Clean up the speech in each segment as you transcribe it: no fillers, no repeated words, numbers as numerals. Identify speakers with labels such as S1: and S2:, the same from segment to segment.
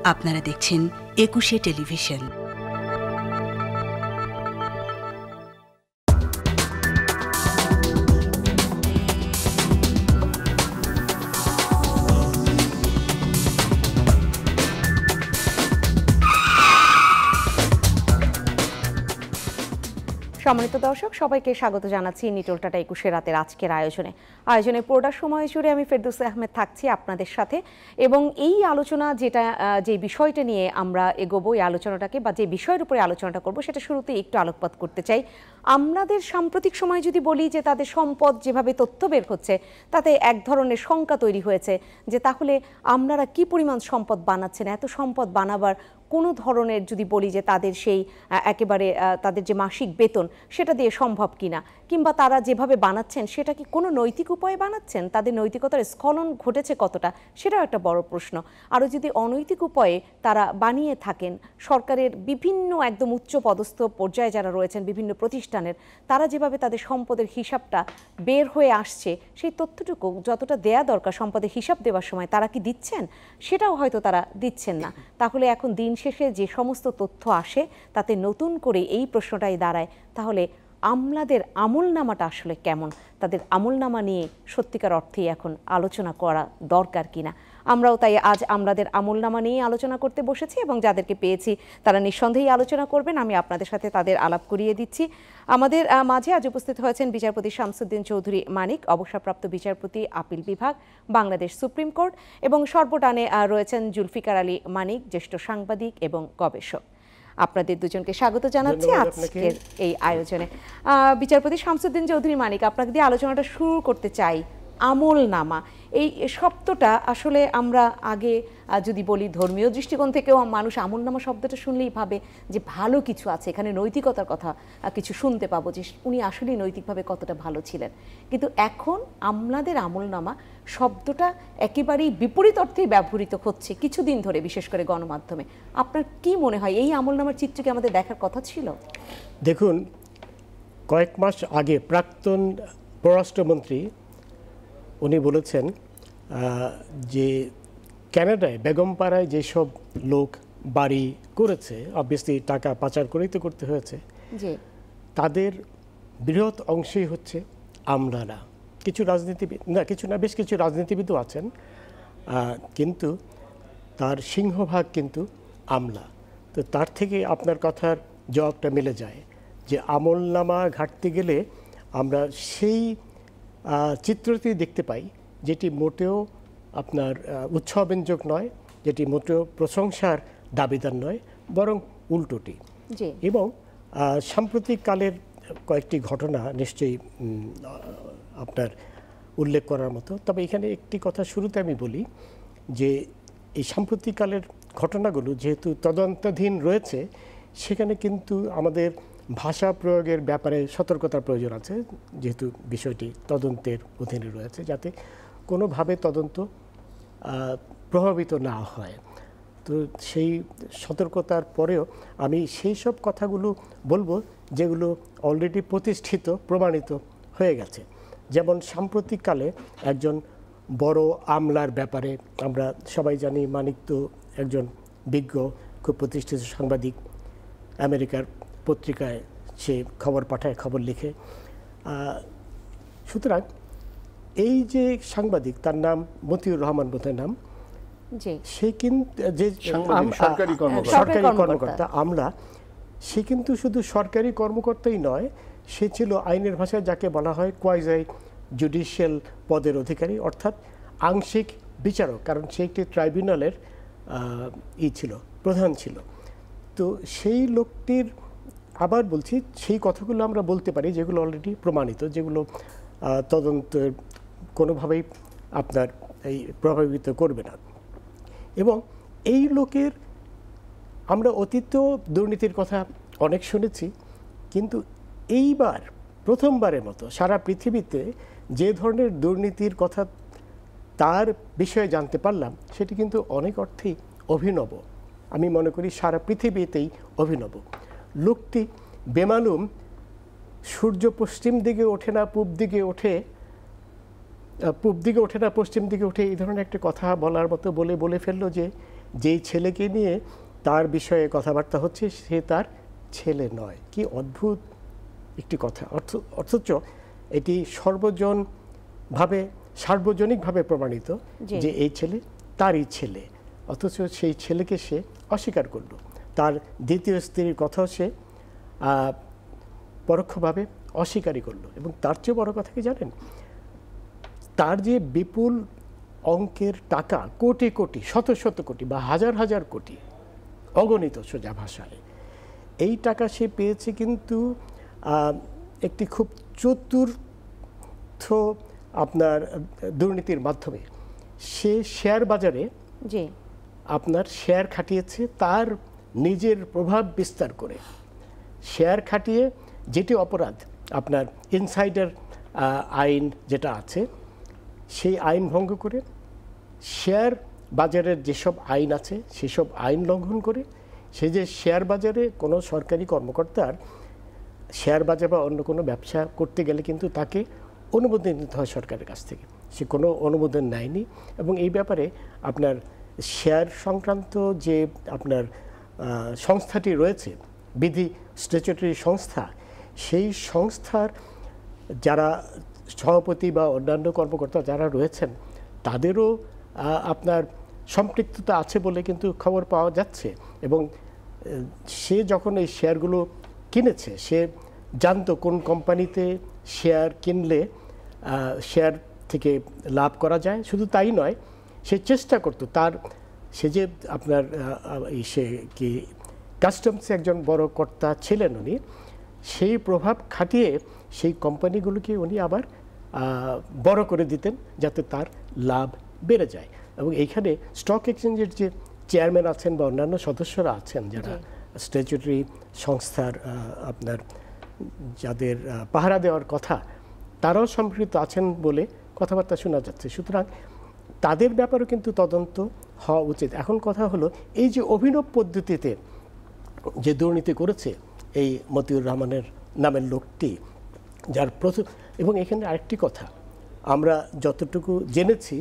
S1: আপনারা দেখছেন একুশে টেলিভিশন।
S2: সম্মানিত দর্শক, সবাইকে স্বাগত জানাচ্ছি নিটোল টাটা ২১ রাতের আজকের আয়োজনে পুরোটা সময় জুড়ে আমি ফেরদৌসী আহমেদ থাকছি আপনাদের সাথে। এবং এই আলোচনা যে বিষয়টা নিয়ে আমরা এগোবো, এই আলোচনাটাকে বা যে বিষয়ের উপরে আলোচনাটা করব সেটা শুরুতে একটু আলোকপাত করতে চাই। আমাদের সাম্প্রতিক সময় যদি বলি যে তাদের সম্পদ যেভাবে তথ্য বের হচ্ছে, তাতে এক ধরনের শঙ্কা তৈরি হয়েছে যে তাহলে আপনারা কি পরিমাণ সম্পদ বানাচ্ছেন, এত সম্পদ বানাবার কোনো ধরনের যদি বলি যে তাদের সেই একেবারে তাদের যে মাসিক বেতন সেটা দিয়ে সম্ভব কিনা, কিংবা তারা যেভাবে বানাচ্ছেন সেটা কি কোনো নৈতিক উপায়ে বানাচ্ছেন, তাদের নৈতিকতার স্খলন ঘটেছে কতটা, সেটাও একটা বড় প্রশ্ন। আরও যদি অনৈতিক উপায়ে তারা বানিয়ে থাকেন, সরকারের বিভিন্ন একদম উচ্চ পদস্থ পর্যায়ে যারা রয়েছেন বিভিন্ন প্রতিষ্ঠানের, তারা যেভাবে তাদের সম্পদের হিসাবটা বের হয়ে আসছে, সেই তথ্যটুকু যতটা দেয়া দরকার সম্পদের হিসাব দেওয়ার সময় তারা কি দিচ্ছেন, সেটাও হয়তো তারা দিচ্ছেন না। তাহলে এখন দিন শেষে যে সমস্ত তথ্য আসে তাতে নতুন করে এই প্রশ্নটাই দাঁড়ায়, তাহলে আমলাদের আমলনামাটা আসলে কেমন, তাদের আমলনামা নিয়ে সত্যিকার অর্থেই এখন আলোচনা করা দরকার কিনা। আমরাও তাই আজ আমলাদের আমলনামা নিয়ে আলোচনা করতে বসেছি এবং যাদেরকে পেয়েছি তারা নিঃসন্দেহেই আলোচনা করবেন। আমি আপনাদের সাথে তাদের আলাপ করিয়ে দিচ্ছি। আমাদের মাঝে আজ উপস্থিত হয়েছেন বিচারপতি শামসুদ্দিন চৌধুরী মানিক, অবসরপ্রাপ্ত বিচারপতি, আপিল বিভাগ, বাংলাদেশ সুপ্রিম কোর্ট, এবং সর্বডানে রয়েছেন জুলফিকার আলী মানিক, জ্যেষ্ঠ সাংবাদিক এবং গবেষক। আপনাদের দুজনকে স্বাগত জানাচ্ছি আজকের এই আয়োজনে। বিচারপতি শামসুদ্দিন চৌধুরী মানিক, আপনাকে দিয়ে আলোচনাটা শুরু করতে চাই। আমলনামা, এই শব্দটা আসলে আমরা আগে যদি বলি ধর্মীয় দৃষ্টিকোণ থেকেও মানুষ আমলনামা শব্দটা শুনলেই ভাবে যে ভালো কিছু আছে, এখানে নৈতিকতার কথা কিছু শুনতে পাবো, যে উনি আসলেই নৈতিকভাবে কতটা ভালো ছিলেন। কিন্তু এখন আমলাদের আমলনামা শব্দটা একেবারেই বিপরীত অর্থেই ব্যবহৃত হচ্ছে কিছুদিন ধরে, বিশেষ করে গণমাধ্যমে। আপনার কি মনে হয় এই আমলনামার চিত্র কি আমাদের দেখার কথা ছিল?
S3: দেখুন, কয়েক মাস আগে প্রাক্তন পররাষ্ট্রমন্ত্রী উনি বলেছেন যে কানাডায় বেগমপাড়ায় যেসব লোক বাড়ি করেছে, অবভিয়াসলি টাকা পাচার করেই তো করতে হয়েছে, তাদের বৃহৎ অংশই হচ্ছে আমলারা। কিছু রাজনীতিবিদ না, কিছু না, বেশ কিছু রাজনীতিবিদও আছেন, কিন্তু তার সিংহভাগ কিন্তু আমলা। তো তার থেকে আপনার কথার জবাবটা মিলে যায় যে আমলনামা ঘাটতে গেলে আমরা সেই চিত্রটি দেখতে পাই যেটি মোটেও আপনার উৎসবব্যঞ্জক নয়, যেটি মোটেও প্রশংসার দাবিদার নয়, বরং উল্টোটি। এবং সাম্প্রতিককালের কয়েকটি ঘটনা নিশ্চয়ই আপনার উল্লেখ করার মতো। তবে এখানে একটি কথা শুরুতে আমি বলি যে এই সাম্প্রতিককালের ঘটনাগুলো যেহেতু তদন্তাধীন রয়েছে, সেখানে কিন্তু আমাদের ভাষা প্রয়োগের ব্যাপারে সতর্কতার প্রয়োজন আছে, যেহেতু বিষয়টি তদন্তের অধীনে রয়েছে, যাতে কোনোভাবে তদন্ত প্রভাবিত না হয়। তো সেই সতর্কতার পরেও আমি সেই সব কথাগুলো বলবো যেগুলো অলরেডি প্রতিষ্ঠিত, প্রমাণিত হয়ে গেছে। যেমন সাম্প্রতিককালে একজন বড় আমলার ব্যাপারে আমরা সবাই জানি, মানিক তো একজন বিজ্ঞ, খুব প্রতিষ্ঠিত সাংবাদিক, আমেরিকার পত্রিকায় সে খবর পাঠায়, খবর লিখে। সুতরাং এই যে সাংবাদিক, তার নাম মতিউর রহমান বোধহয় নাম, সে কিন্তু যে সরকারি কর্মকর্তা আমলা, সে কিন্তু শুধু সরকারি কর্মকর্তাই নয়, সে ছিল আইনের ভাষায় যাকে বলা হয় কোয়াইজাই জুডিশিয়াল পদের অধিকারী, অর্থাৎ আংশিক বিচারক, কারণ সে একটি ট্রাইব্যুনালের ছিল, প্রধান ছিল। তো সেই লোকটির, আবার বলছি, সেই কথাগুলো আমরা বলতে পারি যেগুলো অলরেডি প্রমাণিত, যেগুলো তদন্তের কোনোভাবেই আপনার এই প্রভাবিত করবে না। এবং এই লোকের আমরা অতীতেও দুর্নীতির কথা অনেক শুনেছি, কিন্তু এইবার প্রথমবারের মতো সারা পৃথিবীতে যে ধরনের দুর্নীতির কথা তার বিষয়ে জানতে পারলাম, সেটি কিন্তু অনেক অর্থেই অভিনব। আমি মনে করি সারা পৃথিবীতেই অভিনব। লোকটি বেমালুম সূর্য পশ্চিম দিকে ওঠে না পূব দিকে ওঠে, পূব দিকে ওঠে না পশ্চিম দিকে ওঠে, এই ধরনের একটা কথা বলার মতো বলে ফেললো যে যেই ছেলেকে নিয়ে তার বিষয়ে কথাবার্তা হচ্ছে সে তার ছেলে নয়। কি অদ্ভুত একটি কথা। অথচ এটি সার্বজনিকভাবে প্রমাণিত যে এই ছেলে তারই ছেলে, অথচ সেই ছেলেকে সে অস্বীকার করল। তার দ্বিতীয় স্ত্রীর কথাও সে পরোক্ষভাবে অস্বীকারই করলো। এবং তার চেয়ে বড় কথা কি জানেন, তার যে বিপুল অঙ্কের টাকা, কোটি কোটি, শত শত কোটি বা হাজার হাজার কোটি, অগণিত সোজা ভাষায়, এই টাকা সে পেয়েছে কিন্তু একটি খুব চতুর্থ আপনার দুর্নীতির মাধ্যমে। সে শেয়ার বাজারে আপনার শেয়ার খাটিয়েছে তার নিজের প্রভাব বিস্তার করে। শেয়ার খাটিয়ে যেটি অপরাধ, আপনার ইনসাইডার আইন যেটা আছে সেই আইন ভঙ্গ করে, শেয়ার বাজারের যেসব আইন আছে সেসব আইন লঙ্ঘন করে, সে যে শেয়ার বাজারে কোনো সরকারি কর্মকর্তার শেয়ার বাজার বা অন্য কোনো ব্যবসা করতে গেলে কিন্তু তাকে অনুমোদন নিতে হয় সরকারের কাছ থেকে, সে কোনো অনুমোদন নেয়নি। এবং এই ব্যাপারে আপনার শেয়ার সংক্রান্ত যে আপনার সংস্থাটি রয়েছে, বিধি স্ট্যাচুটরি সংস্থা, সেই সংস্থার যারা সভাপতি বা অন্যান্য কর্মকর্তা যারা রয়েছেন তাদেরও আপনার সম্পৃক্ততা আছে বলে কিন্তু খবর পাওয়া যাচ্ছে। এবং সে যখন এই শেয়ারগুলো কিনেছে, সে জানতো কোন কোম্পানিতে শেয়ার কিনলে শেয়ার থেকে লাভ করা যায়। শুধু তাই নয়, সে চেষ্টা করতো সে যে আপনার সে কি কাস্টমসে একজন বড় কর্তা ছিলেন উনি, সেই প্রভাব খাটিয়ে সেই কোম্পানিগুলোকে উনি আবার বড় করে দিতেন যাতে তার লাভ বেড়ে যায়। এবং এইখানে স্টক এক্সচেঞ্জের যে চেয়ারম্যান আছেন বা অন্যান্য সদস্যরা আছেন যারা স্ট্যাচুটরি সংস্থার আপনার যাদের পাহারা দেওয়ার কথা, তারাও সম্পৃক্ত আছেন বলে কথাবার্তা শোনা যাচ্ছে। সুতরাং তাদের ব্যাপারেও কিন্তু তদন্ত হওয়া উচিত। এখন কথা হলো, এই যে অভিনব পদ্ধতিতে যে দুর্নীতি করেছে এই মতিউর রহমানের নামের লোকটি, যার প্রথম, এবং এখানে আরেকটি কথা আমরা যতটুকু জেনেছি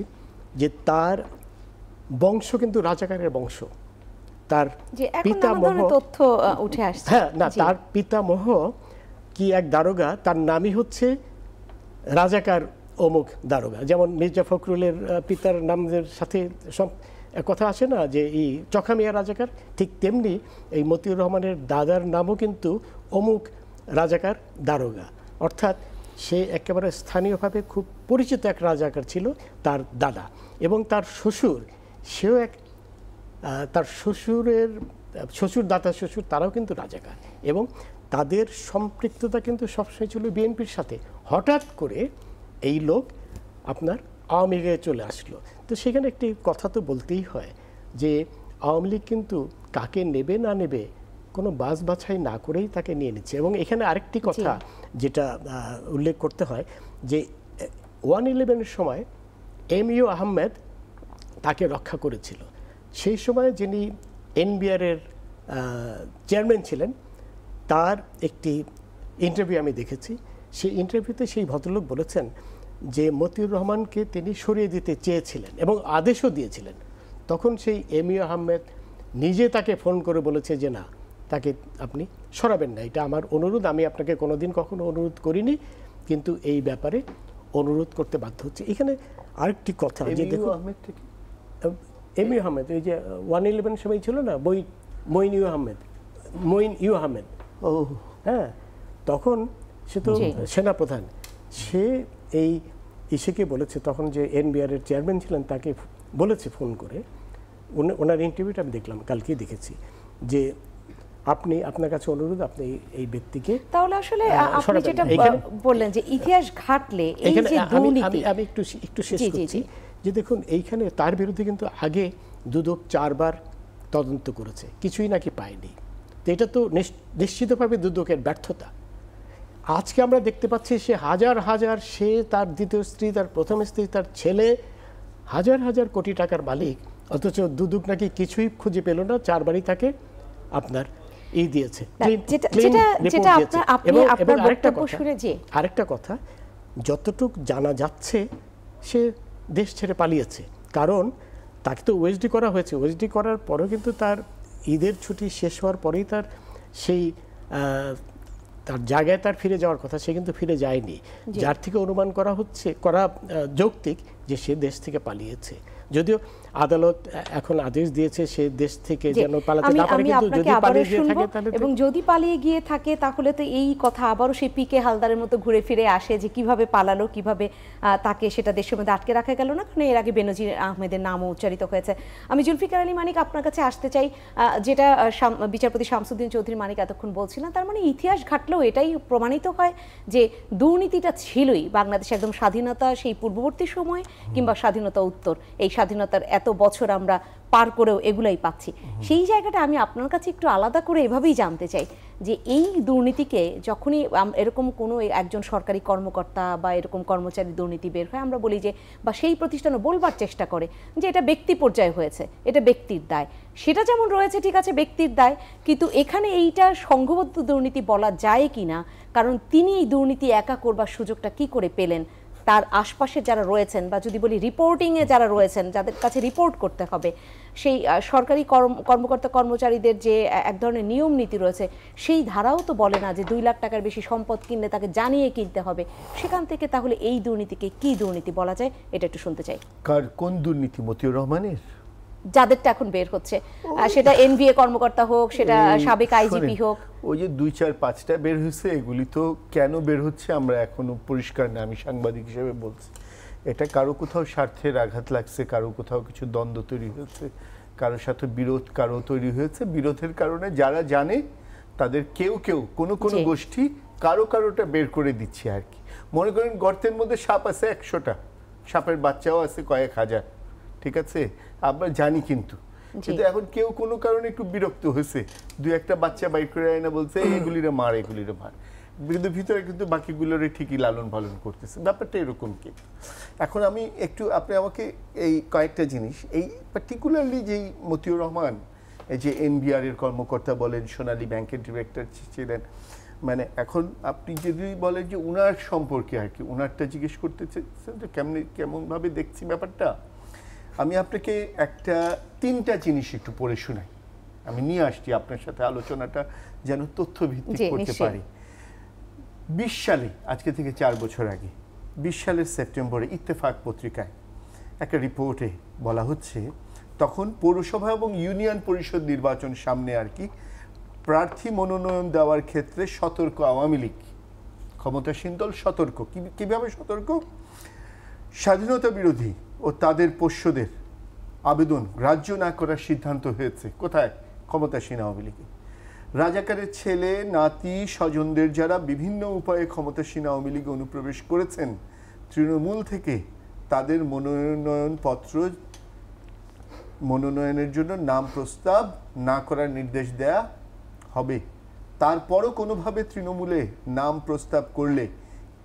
S3: যে তার বংশ কিন্তু রাজাকারের বংশ। তার পিতামহ
S2: তথ্য উঠে আসছে,
S3: তার পিতামহ কি এক দারোগা, তার নামই হচ্ছে রাজাকার অমুক দারোগা। যেমন মির্জা ফখরুলের পিতার নামের সাথে কথা আসে না যে এই চখামিয়া রাজাকার, ঠিক তেমনি এই মতিউর রহমানের দাদার নামও কিন্তু অমুক রাজাকার দারোগা। অর্থাৎ সে একেবারে স্থানীয়ভাবে খুব পরিচিত এক রাজাকার ছিল তার দাদা। এবং তার শ্বশুর, সেও তার শ্বশুর দাদা শ্বশুর তারাও কিন্তু রাজাকার। এবং তাদের সম্পৃক্ততা কিন্তু সবসময় ছিল বিএনপির সাথে। হঠাৎ করে এই লোক আপনার আওয়ামী লীগে চলে আসলো। তো সেখানে একটি কথা তো বলতেই হয় যে আওয়ামী লীগ কিন্তু কাকে নেবে না নেবে কোনো বাছাই না করেই তাকে নিয়ে নিচ্ছে। এবং এখানে আরেকটি কথা যেটা উল্লেখ করতে হয় যে 111-এর সময় এমইউ আহমেদ তাকে রক্ষা করেছিল। সেই সময় যিনি এনবিআরের চেয়ারম্যান ছিলেন, তার একটি ইন্টারভিউ আমি দেখেছি। সেই ইন্টারভিউতে সেই ভদ্রলোক বলেছেন যে মতিউর রহমানকে তিনি সরিয়ে দিতে চেয়েছিলেন এবং আদেশও দিয়েছিলেন। তখন সেই এমইউ আহমেদ নিজে তাকে ফোন করে বলেছে যে না, তাকে আপনি সরাবেন না, এটা আমার অনুরোধ, আমি আপনাকে কোনোদিন কখনো অনুরোধ করিনি, কিন্তু এই ব্যাপারে অনুরোধ করতে বাধ্য হচ্ছে। এখানে আরেকটি কথা যে দেখুন, এমইউ আহমেদ ওই যে 111 সময় ছিল না, মঈন ইউ আহমেদ, হ্যাঁ, তখন সে তো সেনাপ্রধান, সে এই ইসেকে বলেছে, তখন যে এনবিআরের চেয়ারম্যান ছিলেন তাকে বলেছে ফোন করে, ওনার ইন্টারভিউটা আমি দেখলাম, কালকেই দেখেছি, যে আপনার কাছে অনুরোধ, আপনি এই ব্যক্তিকে।
S2: তাহলে আসলে আপনি যেটা বললেন যে ইতিহাস ঘাটলে এই যে দুর্নীতি,
S3: আমি একটু শেষ করছি যে দেখুন এইখানে তার বিরুদ্ধে কিন্তু আগে দুদক 4 বার তদন্ত করেছে, কিছুই নাকি পায়নি। তো এটা তো নিশ্চিতভাবে দুদকের ব্যর্থতা। আজকে আমরা দেখতে পাচ্ছি সে হাজার হাজার, সে তার দ্বিতীয় স্ত্রী, তার প্রথম স্ত্রী, তার ছেলে হাজার হাজার কোটি টাকার মালিক, অথচ দুদক নাকি কিছুই খুঁজে পেল না, 4 বারই তাকে আপনার দিয়েছে। আরেকটা কথা, যতটুক জানা যাচ্ছে সে দেশ ছেড়ে পালিয়েছে, কারণ তাকে তো ওএসডি করা হয়েছে, ওএসডি করার পরেও কিন্তু তার ঈদের ছুটি শেষ হওয়ার পরেই তার সেই তার জায়গায় তার ফিরে যাওয়ার কথা, সে কিন্তু ফিরে যায়নি, যার থেকে অনুমান করা যৌক্তিক যে সে দেশ থেকে পালিয়েছে। যদিও আদালত এখন আদেশ দিয়েছে সে দেশ থেকে যেন পালাতে না পারে, কিন্তু যদি পালিয়ে গিয়ে থাকে তাহলে,
S2: এবং যদি পালিয়ে গিয়ে থাকে তাহলে তো এই কথা আবারও সেই পিকে হালদারের মতো ঘুরে ফিরে আসে যে কিভাবে পালালো, কিভাবে তাকে সেটা দেশের মধ্যে আটকে রাখা গেল না, কারণ এর আগে বেনজির আহমেদের নামও উচ্চারিত হয়েছে। আমি জুলফিকার আলী মানিক আপনার কাছে আসতে চাই, যেটা বিচারপতি শামসুদ্দিন চৌধুরী মানিক এতক্ষণ বলছিলেন, তার মানে ইতিহাস ঘাটলেও এটাই প্রমাণিত হয় যে দুর্নীতিটা ছিলই বাংলাদেশে একদম স্বাধীনতা সেই পূর্ববর্তী সময় কিংবা স্বাধীনতা উত্তর, এই স্বাধীনতার এত বছর আমরা পার করেও এগুলাই পাচ্ছি। সেই জায়গাটা আমি আপনার কাছে একটু আলাদা করে এভাবেই জানতে চাই যে এই দুর্নীতিকে যখনই এরকম কোনো একজন সরকারি কর্মকর্তা বা এরকম কর্মচারী দুর্নীতি বের হয়, আমরা বলি যে বা সেই প্রতিষ্ঠানও বলবার চেষ্টা করে যে এটা ব্যক্তি পর্যায়ে হয়েছে, এটা ব্যক্তির দায়, সেটা যেমন রয়েছে ঠিক আছে ব্যক্তির দায়, কিন্তু এখানে এইটা সংঘবদ্ধ দুর্নীতি বলা যায় কি না, কারণ তিনি এই দুর্নীতি একা করবার সুযোগটা কি করে পেলেন, তার আশপাশে যারা রয়েছেন বা যদি বলি রিপোর্টিংয়ে যারা রয়েছেন, যাদের কাছে রিপোর্ট করতে হবে, সেই সরকারি কর্মকর্তা কর্মচারীদের যে এক ধরনের নিয়ম নীতি রয়েছে, সেই ধারাও তো বলে না যে 2 লাখ টাকার বেশি সম্পদ কিনলে তাকে জানিয়ে কিনতে হবে। সেখান থেকে তাহলে এই দুর্নীতিকে কি দুর্নীতি বলা যায়, এটা একটু শুনতে চাই।
S4: কোন দুর্নীতি? মতিউর রহমানের
S2: যাদেরটা এখন বের হচ্ছে, সেটা এনবিএ কর্মকর্তা হোক, সেটা সাবেক আইজিপি হোক,
S4: ওই যে 2, 4, 5টা বের হয়েছে, এগুলি তো কেন বের হচ্ছে আমরা এখনো পরিষ্কার না। আমি সাংবাদিক হিসেবে বলছি, এটা কারো কোথাও স্বার্থের আঘাত লাগছে, কারো কোথাও কিছু দ্বন্দ্ব তৈরি হয়েছে, কারোর সাথে বিরোধ কারো তৈরি হয়েছে, বিরোধের কারণে যারা জানে তাদের কেউ কোনো গোষ্ঠী কারোটা বের করে দিচ্ছে আর কি। মনে করেন গর্তের মধ্যে সাপ আছে 100টা, সাপের বাচ্চাও আছে কয়েক হাজার, ঠিক আছে, আমরা জানি, কিন্তু এখন কেউ কোনো কারণে একটু বিরক্ত হয়েছে, 2-1টা বাচ্চা বাইর করে আয় না, বলছে এগুলিরে মার, কিন্তু ভিতরে কিন্তু বাকিগুলোরে ঠিকই লালন পালন করতেছে, ব্যাপারটা এরকম কি। এখন আমি একটু, আপনি আমাকে এই কয়েকটা জিনিস, এই পার্টিকুলারলি যেই মতিউর রহমান, এই যে এনবিআর এর কর্মকর্তা বলেন, সোনালী ব্যাংকের ডিরেক্টর ছিলেন, মানে এখন আপনি যদি বলেন যে উনার সম্পর্কে আর কি, উনারটা জিজ্ঞেস করতে চাচ্ছেন তো কেমনভাবে দেখছি ব্যাপারটা, আমি আপনাকে 3টা জিনিস একটু পড়ে শোনাই, আমি নিয়ে আসছি আপনার সাথে আলোচনাটা যেন তথ্য ভিত্তিক করতে পারি। 20 সালে, আজকে থেকে 4 বছর আগে, 20 সালের সেপ্টেম্বরে ইত্তেফাক পত্রিকায় একটা রিপোর্টে বলা হচ্ছে, তখন পৌরসভা এবং ইউনিয়ন পরিষদ নির্বাচন সামনে আর কি, প্রার্থী মনোনয়ন দেওয়ার ক্ষেত্রে সতর্ক আওয়ামী লীগ, ক্ষমতাসীন দল সতর্ক। কিভাবে সতর্ক? স্বাধীনতা বিরোধী ও তাদের পোষ্যদের আবেদন গ্রাহ্য না করার সিদ্ধান্ত হয়েছে। কোথায়? ক্ষমতাসীন আওয়ামী লীগে। রাজাকারের ছেলে নাতি স্বজনদের যারা বিভিন্ন উপায়ে ক্ষমতাসীন আওয়ামী লীগে অনুপ্রবেশ করেছেন, তৃণমূল থেকে তাদের মনোনয়নের জন্য নাম প্রস্তাব না করার নির্দেশ দেয়া হবে। তারপরও কোনোভাবে তৃণমূলে নাম প্রস্তাব করলে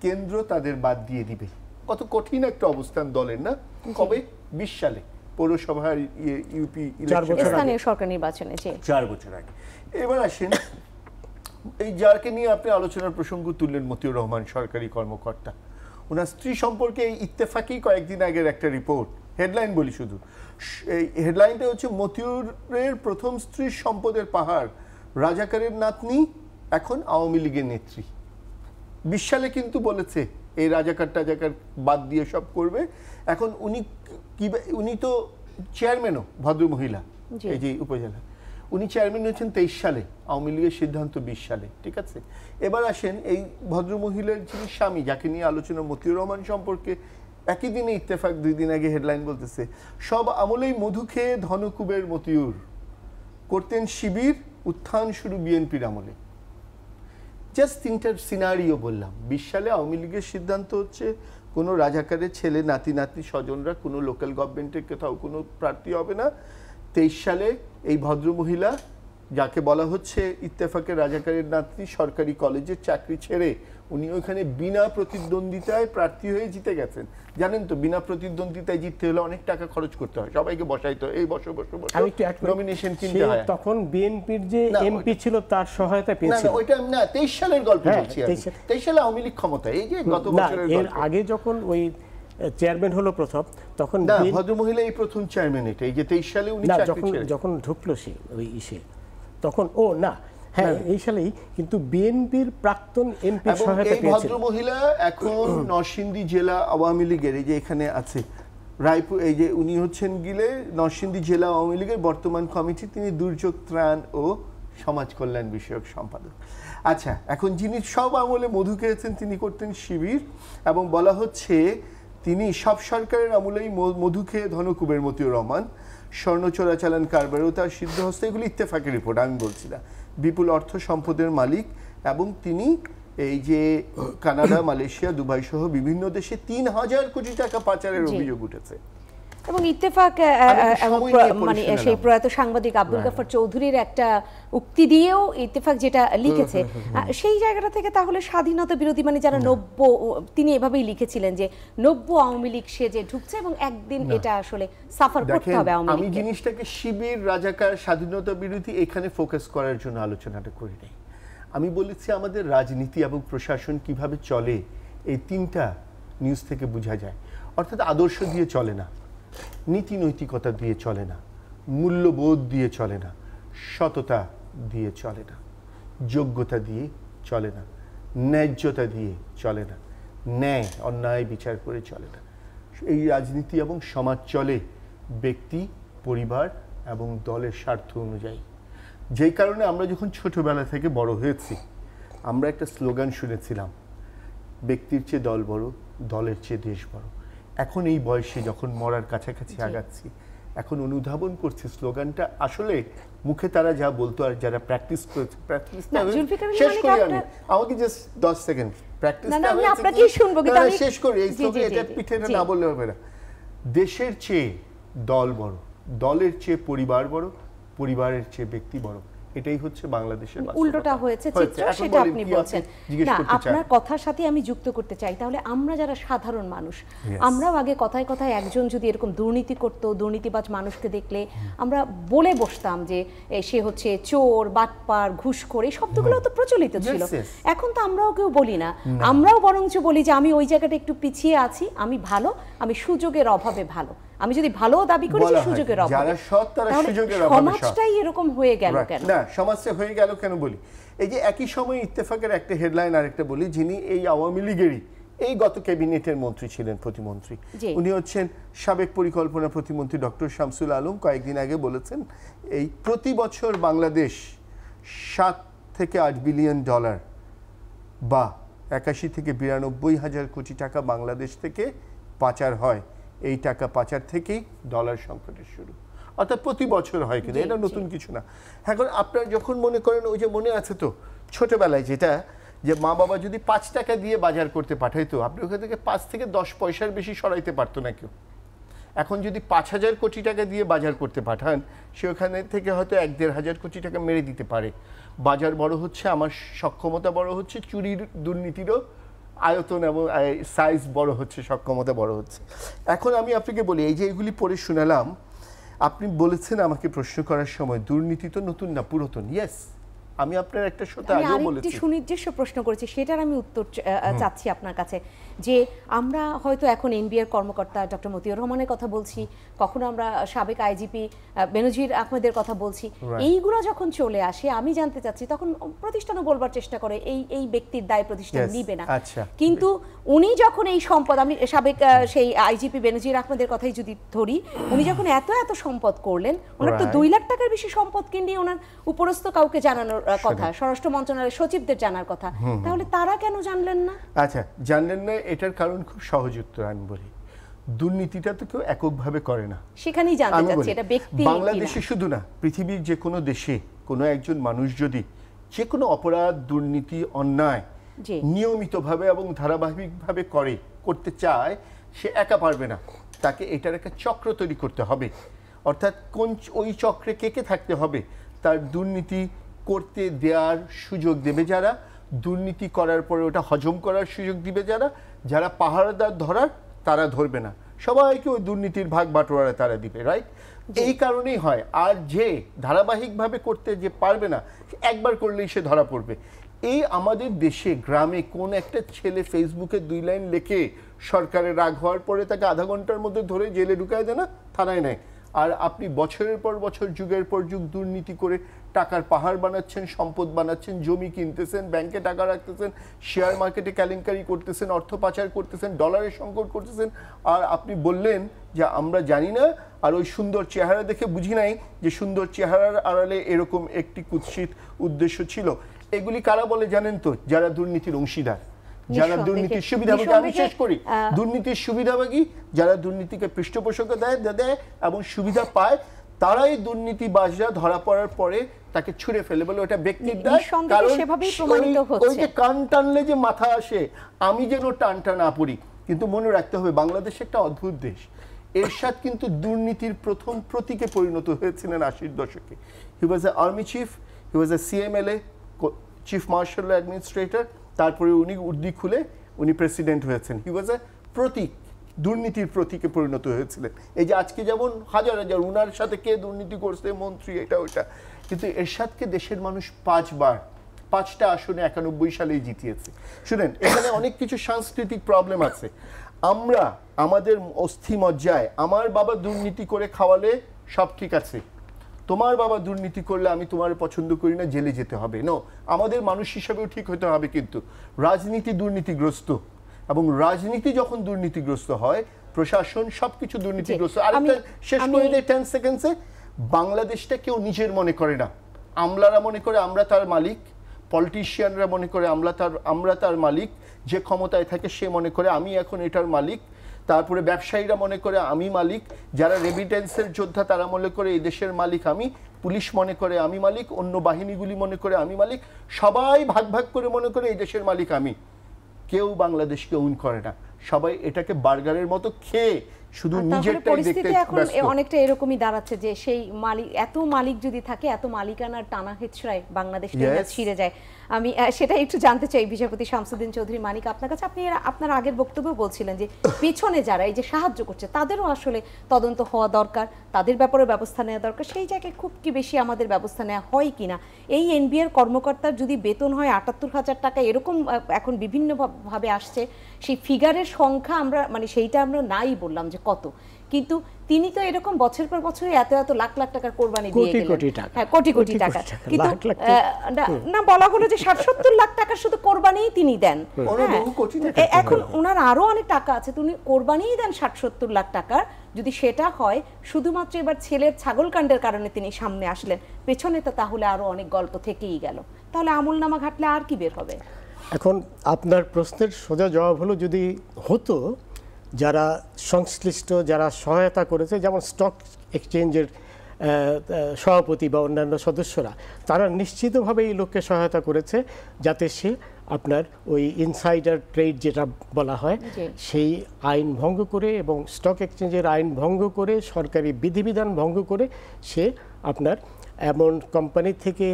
S4: কেন্দ্র তাদের বাদ দিয়ে দিবে। কত কঠিন একটা অবস্থান দলের, না? কবে? 20 সালে পৌরসভার ইউপি
S2: স্থানীয় সরকার নির্বাচনে,
S4: 4 বছর আগে। এবার আসেন এই যাকে নিয়ে আপনি আলোচনার প্রসঙ্গ তুললেন, মতিউর রহমান সরকারি কর্মকর্তা, ওনার স্ত্রী সম্পর্কে এই ইত্তেফাকেই কয়েকদিন আগের একটা রিপোর্ট, হেডলাইন বলি শুধু, এই হেডলাইনটা হচ্ছে মতিউরের প্রথম স্ত্রীর সম্পদের পাহাড়, রাজাকারের নাতনি এখন আওয়ামী লীগের নেত্রী। 20 সালে কিন্তু বলেছে এই রাজাকার বাদ দিয়ে সব করবে। এখন উনি তো চেয়ারম্যানও, ভদ্রমহিলা, এই যে উপজেলা, উনি চেয়ারম্যান হয়েছেন 23 সালে, আওয়ামী লীগের সিদ্ধান্ত 20 সালে, ঠিক আছে। এবার আসেন এই ভদ্রমহিলার যিনি স্বামী, যাকে নিয়ে আলোচনা মতিউর রহমান সম্পর্কে, একই দিনে ইত্তেফাক 2 দিন আগে হেডলাইন বলতেছে, সব আমলেই মধু খেয়ে ধনকুবের মতিউর, করতেন শিবির, উত্থান শুরু বিএনপির আমলে। জাস্ট 3টার সিনারিও বললাম। 20 সালে আওয়ামী লীগের সিদ্ধান্ত হচ্ছে কোনো রাজাকারের ছেলে নাতি স্বজনরা কোনো লোকাল গভর্নমেন্টের কোথাও কোনো প্রার্থী হবে না। 23 সালে এই ভদ্রমহিলা, যাকে বলা হচ্ছে ইত্তেফাকের রাজাকারের নাতনি, সরকারি কলেজের চাকরি ছেড়ে উনি ওইখানে বিনা প্রতিদ্বন্দ্বিতায় প্রার্থী হয়ে জিতে গেছেন। জানেন তো, বিনা প্রতিদ্বন্দ্বিতায় জিততে হলে অনেক টাকা খরচ করতে হয়, সবাইকে বসাইতে হয়, এই বসো নমিনেশন কিনতে হয়।
S3: তখন বিএনপির যে এমপি ছিল তার সহায়তা পেয়েছিল।
S4: না, ওইটা না, 23 সালের গল্প বলছি। 23 সালে আওয়ামী লীগ ক্ষমতা, এই যে গত বছরের
S3: এর আগে যখন ওই চেয়ারম্যান হলো প্রথম, তখন
S4: না ভদ্রমহিলা এই প্রথম চেয়ারম্যান, এটা এই যে 23 সালে উনি
S3: যখন ঢুকলো সে ওই ইসে, তখন না হ্যাঁ এই সালেই, কিন্তু বিএনপির প্রাক্তন এমপি সহায়তা পেয়েছেন।
S4: ভদ্রমহিলা এখন নরসিংদী জেলা আওয়ামী লীগের, এই যে এখানে আছে রায়পুর, এই যে উনি হচ্ছেন গিলে নরসিংদী জেলা আওয়ামী লীগের বর্তমান কমিটি, তিনি দুর্যোগ ত্রাণ ও সমাজ কল্যাণ বিষয়ক সম্পাদক। আচ্ছা, এখন যিনি সব আমলে মধু খেয়েছেন তিনি করতেন শিবির, এবং বলা হচ্ছে তিনি সব সরকারের আমলেই মধু খেয়ে ধনকুবের মতিউর রহমান, স্বর্ণ চোরাচালান কারবারেও তার সিদ্ধহস্ত, এগুলি ইত্তেফাকের রিপোর্ট, আমি বলছি না। বিপুল অর্থ সম্পদের মালিক, এবং তিনি এই যে কানাডা, মালয়েশিয়া, দুবাই সহ বিভিন্ন দেশে ৩,০০০ কোটি টাকা পাচারের অভিযোগ উঠেছে।
S2: এবং ইত্তেফাক মানে সেই প্রয়াত সাংবাদিক আব্দুল গাফফার চৌধুরীর একটা উক্তি দিয়েও ইত্তেফাক যেটা লিখেছে, সেই জায়গাটা থেকে তাহলে স্বাধীনতা বিরোধী মানে যারা তিনি এভাবেই লিখেছিলেন যে ৯০ আওয়ামী লীগ সে যে ঢুকছে এবং একদিন এটা আসলে সাফার করতে হবে আওয়ামী লীগকে।
S4: আমি জিনিসটাকে শিবির, রাজাকার, স্বাধীনতা বিরোধী এখানে ফোকাস করার জন্য আলোচনাটা করি নাই। আমি বলেছি আমাদের রাজনীতি এবং প্রশাসন কিভাবে চলে এই তিনটা নিউজ থেকে বোঝা যায়। অর্থাৎ আদর্শ দিয়ে চলে না, নীতি নৈতিকতা দিয়ে চলে না, মূল্যবোধ দিয়ে চলে না, সততা দিয়ে চলে না, যোগ্যতা দিয়ে চলে না, ন্যায্যতা দিয়ে চলে না, ন্যায় অন্যায় বিচার করে চলে না। এই রাজনীতি এবং সমাজ চলে ব্যক্তি, পরিবার এবং দলের স্বার্থ অনুযায়ী। যেই কারণে আমরা যখন ছোটবেলা থেকে বড় হয়েছি, আমরা একটা স্লোগান শুনেছিলাম, ব্যক্তির চেয়ে দল বড়, দলের চেয়ে দেশ বড়। এখন এই বয়সে যখন মরার কাছাকাছি আগাচ্ছি, এখন অনুধাবন করছি স্লোগানটা আসলে মুখে তারা যা বলতো আর যারা প্র্যাকটিস করেছে, প্র্যাকটিসটা শেষ করি আমি, আমাকে জাস্ট 10 সেকেন্ড প্র্যাকটিসটা শেষ করি। এই স্লোগান এটা পিঠেটা না বললে হবে না। দেশের চেয়ে দল বড়, দলের চেয়ে পরিবার বড়, পরিবারের চেয়ে ব্যক্তি বড়। এটাই হচ্ছে বাংলাদেশের
S2: উল্টোটা হয়েছে চিত্র, সেটা আপনি বলছেন না। আপনার কথার সাথে আমি যুক্ত করতে চাই, তাহলে আমরা যারা সাধারণ মানুষ, আমরাও আগে কথায় কথায় একজন যদি এরকম দুর্নীতি করতো, দুর্নীতিবাজ মানুষকে দেখলে আমরা বলে বসতাম যে সে হচ্ছে চোর, বাটপার, ঘুষখোর, এই শব্দগুলো তো প্রচলিত ছিল। এখন তো আমরাও কেউ বলি না, আমরাও বরঞ্চ বলি যে আমি ওই জায়গাটা একটু পিছিয়ে আছি, আমি ভালো, আমি সুযোগের অভাবে ভালো। আমি যদি ভালো দাবি করি যে সুযোগের অভাবে,
S4: যারা সৎ তারা সুযোগের অভাবে,
S2: সমাজটাই এরকম হয়ে গেল কেন?
S4: না, সমাজটা হয়ে গেল কেন বলি, এই যে একই সময় ইত্তেফাকের একটা হেডলাইন আরেকটা বলি, যিনি এই আওয়ামী লীগেরই এই গত ক্যাবিনেটের মন্ত্রী ছিলেন, প্রতিমন্ত্রী, উনি হচ্ছেন সাবেক পরিকল্পনা প্রতিমন্ত্রী ডক্টর শামসুল আলম। কয়েকদিন আগে বলেছেন এই প্রতি বছর বাংলাদেশ 7 থেকে 8 বিলিয়ন ডলার বা 81 থেকে 92 হাজার কোটি টাকা বাংলাদেশ থেকে পাচার হয়। এই টাকা পাচার থেকেই ডলার সংকটের শুরু, অর্থাৎ প্রতি বছর হয়, কিন্তু এটা নতুন কিছু না। এখন আপনার যখন মনে করেন, ওই যে মনে আছে তো ছোটবেলায় যেটা, যে মা বাবা যদি 5 টাকা দিয়ে বাজার করতে পাঠাইতো, আপনি ওখান থেকে 5 থেকে 10 পয়সার বেশি সরাইতে পারতো না কেউ। এখন যদি 5,000 কোটি টাকা দিয়ে বাজার করতে পাঠান, সে ওখানে থেকে হয়তো 1-1.5 হাজার কোটি টাকা মেরে দিতে পারে। বাজার বড় হচ্ছে, আমার সক্ষমতা বড় হচ্ছে, চুরির দুর্নীতিরও আয়তন এবং সাইজ বড় হচ্ছে, সক্ষমতা বড় হচ্ছে। এখন আমি আপনাকে বলি, এই যে এগুলি পড়ে শোনালাম, আপনি বলেছেন আমাকে প্রশ্ন করার সময় দুর্নীতি তো নতুন না, পুরাতন। ইয়েস, আমি আপনার একটা শোতে আগেও বলেছি,
S2: সুনির্দিষ্ট প্রশ্ন করেছি, সেটার আমি উত্তর চাচ্ছি আপনার কাছে। যে আমরা হয়তো এখন এনবিআর কর্মকর্তা ডক্টর মতিউর রহমানের কথা বলছি, কখনো আমরা সাবেক আইজিপি বেনজির আহমেদের কথা বলছি, এইগুলো যখন চলে আসে আমি জানতে চাচ্ছি, তখন প্রতিষ্ঠানও বলবার চেষ্টা করে এই ব্যক্তির দায় প্রতিষ্ঠান নিবে না। কিন্তু উনি যখন এই সম্পদ, আমি সাবেক সেই আইজিপি বেনজির আহমেদের কথাই যদি ধরি, উনি যখন এত এত সম্পদ করলেন, ওনার তো 2 লাখ টাকার বেশি সম্পদ কিনে ওনার উপরস্থ কাউকে জানানোর কথা, স্বরাষ্ট্র মন্ত্রণালয়ের সচিবদের জানার কথা, তাহলে তারা কেন জানলেন না?
S4: আচ্ছা, জানলেন না, এটার কারণ খুব সহজ উত্তর আমি বলি, দুর্নীতিটা তো কেউ এককভাবে করে না।
S2: সেখানেই জানতে চাচ্ছি, এটা ব্যক্তি
S4: বাংলাদেশে শুধু না, পৃথিবীর যে কোনো দেশে কোনো একজন মানুষ যদি যে কোনো অপরাধ, দুর্নীতি, অন্যায় নিয়মিতভাবে এবং ধারাবাহিকভাবে করতে চায়, সে একা পারবে না, তাকে এটার একটা চক্র তৈরি করতে হবে। অর্থাৎ ওই চক্রে কে থাকতে হবে, তার দুর্নীতি করতে দেওয়ার সুযোগ দেবে যারা, দুর্নীতি করার পরে ওটা হজম করার সুযোগ দিবে যারা পাহারাদার ধরার তারা ধরবে না, সবাইকে ওই দুর্নীতির ভাগ বাটোয়ারা তারা দিবে, রাইট? এই কারণেই হয়। আর যে ধারাবাহিকভাবে করতে যে পারবে না, একবার করলেই সে ধরা পড়বে। এই আমাদের দেশে গ্রামে কোন একটা ছেলে ফেসবুকে 2 লাইন লেখে সরকারের রাগ হওয়ার পরে তাকে আধা ঘন্টার মধ্যে ধরে জেলে ঢুকায় দেয় না, থানায় নেয়। আর আপনি বছরের পর বছর যুগের পর যুগ দুর্নীতি করে টাকার পাহাড় বানাচ্ছেন, সম্পদ বানাচ্ছেন, জমি কিনতেছেন, ব্যাংকে টাকা রাখতেছেন, শেয়ার মার্কেটে কেলেঙ্কারি করতেছেন, অর্থ পাচার করতেছেন, ডলারের সংকট করতেছেন। আর আপনি বললেন যে আমরা জানি না, আর ওই সুন্দর চেহারা দেখে বুঝি নাই যে সুন্দর চেহারার আড়ালে এরকম একটি কুৎসিত উদ্দেশ্য ছিল। এগুলি কারা বলে জানেন তো? যারা দুর্নীতির অংশীদার, যারা দুর্নীতির সুবিধাভোগী। আমি শেষ করি, দুর্নীতির সুবিধাভোগী যারা দুর্নীতিকে পৃষ্ঠপোষকতা দেয় এবং সুবিধা পায়, তারাই দুর্নীতিবাজরা ধরা পড়ার পরে তাকে ছুঁড়ে ফেলে, বলে ওটা ব্যক্তির দায়। কারণ ওই যে কান টানলে যে মাথা আসে, আমি যেন টানটা না পড়ি। কিন্তু মনে রাখতে হবে বাংলাদেশ একটা অদ্ভুত দেশ। এরশাদ কিন্তু দুর্নীতির প্রথম প্রতীকে পরিণত হয়েছিলেন 80-র দশকে। হি ওয়াজ এ আর্মি চিফ, হি ওয়াজ এ সিএমএলএ, চিফ মার্শাল অ্যাডমিনিস্ট্রেটর। তারপরে উনি উর্দি খুলে উনি প্রেসিডেন্ট হয়েছেন। হি ওয়াজ এ প্রতীক, দুর্নীতির প্রতীকে পরিণত হয়েছিলেন। এই যে আজকে যেমন হাজার হাজার উনার সাথে কে দুর্নীতি করছে, মন্ত্রী, এটা ওইটা, কিন্তু এরশাদকে দেশের মানুষ 5টা আসনে 91 সালেই জিতিয়েছে। শুনেন, এখানে অনেক কিছু সাংস্কৃতিক প্রবলেম আছে। আমরা আমাদের অস্থি মজ্জায় আমার বাবা দুর্নীতি করে খাওয়ালে সব ঠিক আছে, তোমার বাবা দুর্নীতি করলে আমি তোমার পছন্দ করি না, জেলে যেতে হবে। নো, আমাদের মানুষ হিসাবেও ঠিক হতে হবে। কিন্তু রাজনীতি দুর্নীতিগ্রস্ত, এবং রাজনীতি যখন দুর্নীতিগ্রস্ত হয়, প্রশাসন সবকিছু দুর্নীতিগ্রস্ত। আরেকটা শেষ করে দেয় 10 সেকেন্ডসে, বাংলাদেশটা কেউ নিজের মনে করে না। আমলারা মনে করে আমরা তার মালিক, পলিটিশিয়ানরা মনে করে আমরা তার মালিক, যে ক্ষমতায় থাকে সে মনে করে আমি এখন এটার মালিক, তারপরে ব্যবসায়ীরা মনে করে আমি মালিক, যারা রেমিটেন্সের যোদ্ধা তারা মনে করে এই দেশের মালিক আমি, পুলিশ মনে করে আমি মালিক, অন্য বাহিনীগুলি মনে করে আমি মালিক, সবাই ভাগ ভাগ করে মনে করে এই দেশের মালিক আমি। কেউ বাংলাদেশকে ওন করে না, সবাই এটাকে বার্গারের মতো খেয়ে শুধু নিজেরটাই দেখতে ব্যস্ত।
S2: অনেকটা এরকমই দাঁড়াচ্ছে যে সেই মালিক, এত মালিক যদি থাকে, এত মালিকানার টানা হেঁচড়ায় বাংলাদেশটা ছিঁড়ে যায়। আমি সেটা একটু জানতে চাই বিচারপতি শামসুদ্দিন চৌধুরী মানিক আপনার কাছে। আপনি আপনার আগের বক্তব্য বলছিলেন যে পিছনে যারা এই যে সাহায্য করছে তাদেরও আসলে তদন্ত হওয়া দরকার, তাদের ব্যাপারে ব্যবস্থা নেওয়া দরকার। সেই জায়গায় খুব কি বেশি আমাদের ব্যবস্থা নেওয়া হয় কিনা? এই এনবিআর কর্মকর্তার যদি বেতন হয় ৭৮,০০০ টাকা, এরকম এখন বিভিন্ন ভাবে আসছে, সেই ফিগারের সংখ্যা আমরা সেইটা আমরা নাই বললাম যে কত, কিন্তু তিনি তো এরকম বছর পর বছর এত এত লাখ লাখ টাকার কোরবানি দিয়ে গেলেন। হ্যাঁ, কোটি কোটি টাকা। কিন্তু না, বলা হলো যে ৬০-৭০ লাখ টাকা শুধু কোরবানিই তিনি দেন। এখন ওনার আরো অনেক টাকা আছে, তিনি কোরবানিই দেন ৬০-৭০ লাখ টাকার। যদি সেটা হয় শুধুমাত্র এবার ছেলের ছাগল কাণ্ডের কারণে তিনি সামনে আসলেন, পেছনে তো তাহলে আরো অনেক গল্প থেকেই গেল। তাহলে আমলনামা ঘাটলে আর কি বের হবে?
S3: এখন আপনার প্রশ্নের সোজা জবাব হলো, যদি হতো যারা সংশ্লিষ্ট, যারা সহায়তা করেছে, যেমন স্টক এক্সচেঞ্জের সভাপতি বা অন্যান্য সদস্যরা, তারা নিশ্চিতভাবে এই লোককে সহায়তা করেছে যাতে সে আপনার ওই ইনসাইডার ট্রেড যেটা বলা হয় সেই আইন ভঙ্গ করে এবং স্টক এক্সচেঞ্জের আইন ভঙ্গ করে, সরকারি বিধিবিধান ভঙ্গ করে সে আপনার এমন কোম্পানি থেকে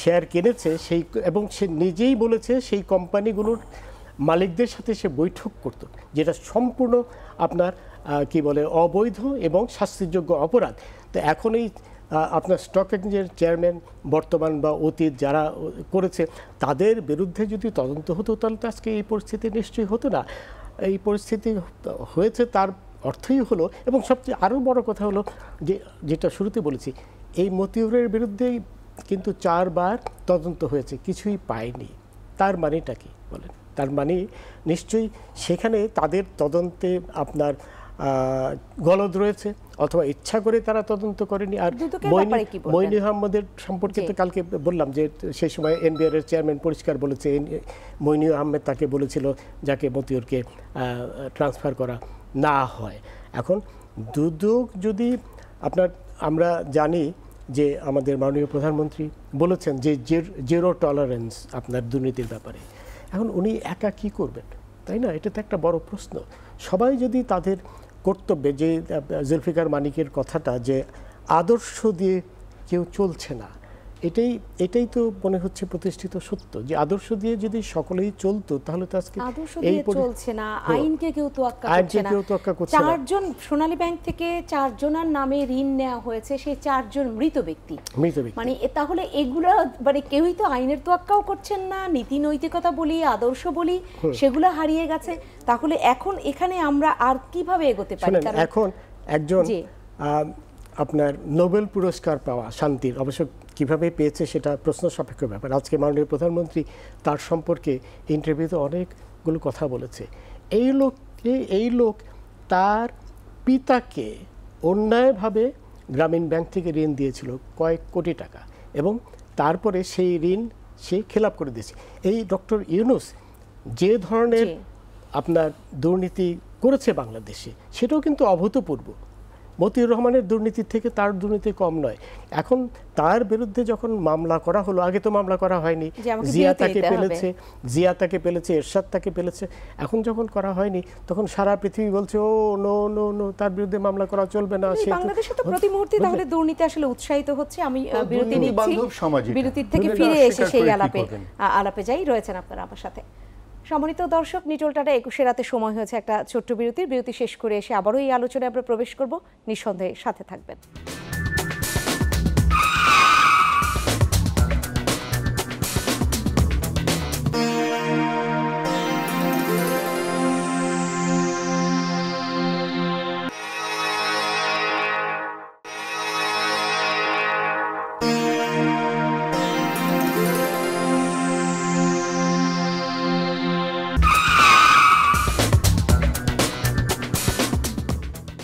S3: শেয়ার কিনেছে সেই, এবং সে নিজেই বলেছে সেই কোম্পানিগুলোর মালিকদের সাথে সে বৈঠক করত, যেটা সম্পূর্ণ আপনার কি বলে অবৈধ এবং শাস্তিযোগ্য অপরাধ। তো এখন এই আপনার স্টক এক্সচেঞ্জের চেয়ারম্যান বর্তমান বা অতীত যারা করেছে তাদের বিরুদ্ধে যদি তদন্ত হতো তাহলে তো আজকে এই পরিস্থিতি নিশ্চয়ই হতো না। এই পরিস্থিতি হয়েছে, তার অর্থই হলো, এবং সবচেয়ে আরও বড় কথা হলো যে যেটা শুরুতে বলেছি, এই মতিউরের বিরুদ্ধেই কিন্তু 4 বার তদন্ত হয়েছে, কিছুই পায়নি। তার মানেটা কি বলেন? তার মানে নিশ্চয়ই সেখানে তাদের তদন্তে আপনার গলদ রয়েছে, অথবা ইচ্ছা করে তারা তদন্ত করেনি। আর মইনি আহমেদের সম্পর্কে তো কালকে বললাম যে সেই সময় এনবিআর এর চেয়ারম্যান পরিষ্কার বলেছে, মইনি আহমেদ তাকে বলেছিল যাকে মতিউরকে ট্রান্সফার করা না হয়। এখন দুদক যদি আপনার, আমরা জানি যে আমাদের মাননীয় প্রধানমন্ত্রী বলেছেন যে জিরো টলারেন্স আপনার দুর্নীতির ব্যাপারে। এখন উনি একা কি করবেন, তাই না? এটা তো একটা বড় প্রশ্ন। সবাই যদি তাদের কর্তব্যে, যে জুলফিকার মানিকের কথাটা যে আদর্শ দিয়ে কেউ চলছে না, এটাই তো মনে হচ্ছে প্রতিষ্ঠিত সত্য, যে আদর্শ দিয়ে যদি সকলেই চলতো তাহলে তো আজকে
S2: আদর্শ দিয়ে চলছে না, আইনকে কেউ তোয়াক্কা করছে না। 4 জন সোনালী ব্যাংক থেকে 4 জনের নামে ঋণ নেওয়া হয়েছে, সেই 4 জন মৃত ব্যক্তি। মানে তাহলে এগুলা মানে কেউই তো আইনের তোয়াক্কাও করছেন না, নীতি নৈতিকতা বলি, আদর্শ বলি, সেগুলো হারিয়ে গেছে। তাহলে এখন এখানে আমরা আর কিভাবে এগোতে পারি?
S3: কারণ এখন একজন আপনার নোবেল পুরস্কার পাওয়া শান্তির, অবশ্য কিভাবে পেয়েছে সেটা প্রশ্ন সাপেক্ষ ব্যাপার। আজকে মাননীয় প্রধানমন্ত্রী তার সম্পর্কে ইন্টারভিউতে অনেকগুলো কথা বলেছে। এই লোক তার পিতাকে অন্যায়ভাবে গ্রামীণ ব্যাংক থেকে ঋণ দিয়েছিল কয়েক কোটি টাকা, এবং তারপরে সেই ঋণ সে খেলাপ করে দিয়েছে। এই ডক্টর ইউনূস যে ধরনের আপনার দুর্নীতি করেছে বাংলাদেশে, সেটাও কিন্তু অভূতপূর্ব। মতিউর রহমানের দুর্নীতির থেকে তার দুর্নীতি কম নয়। এখন তার বিরুদ্ধে যখন মামলা করা হলো, আগে তো মামলা করা হয়নি, জিয়া তাকে পেলেছে, এরশাদ তাকে পেলেছে, এখন যখন করা হয়নি তখন সারা পৃথিবী বলছে ও নো নো নো, তার বিরুদ্ধে মামলা করা চলবে না।
S2: বাংলাদেশে তো প্রতি মুহূর্তে তাহলে দুর্নীতি আসলে উৎসাহিত হচ্ছে। আমি বিরতি নিচ্ছি, বিরতির থেকে ফিরে এসে সেই আলাপে যাই। রয়েছেন আপনারা আমার সাথে। সম্মানিত দর্শক, নিটোল টাটা 21 রাতে সময় হয়েছে একটা ছোট্ট বিরতি শেষ করে এসে আবারও এই আলোচনায় আমরা প্রবেশ করব। নিঃসন্দেহে সাথে থাকবেন।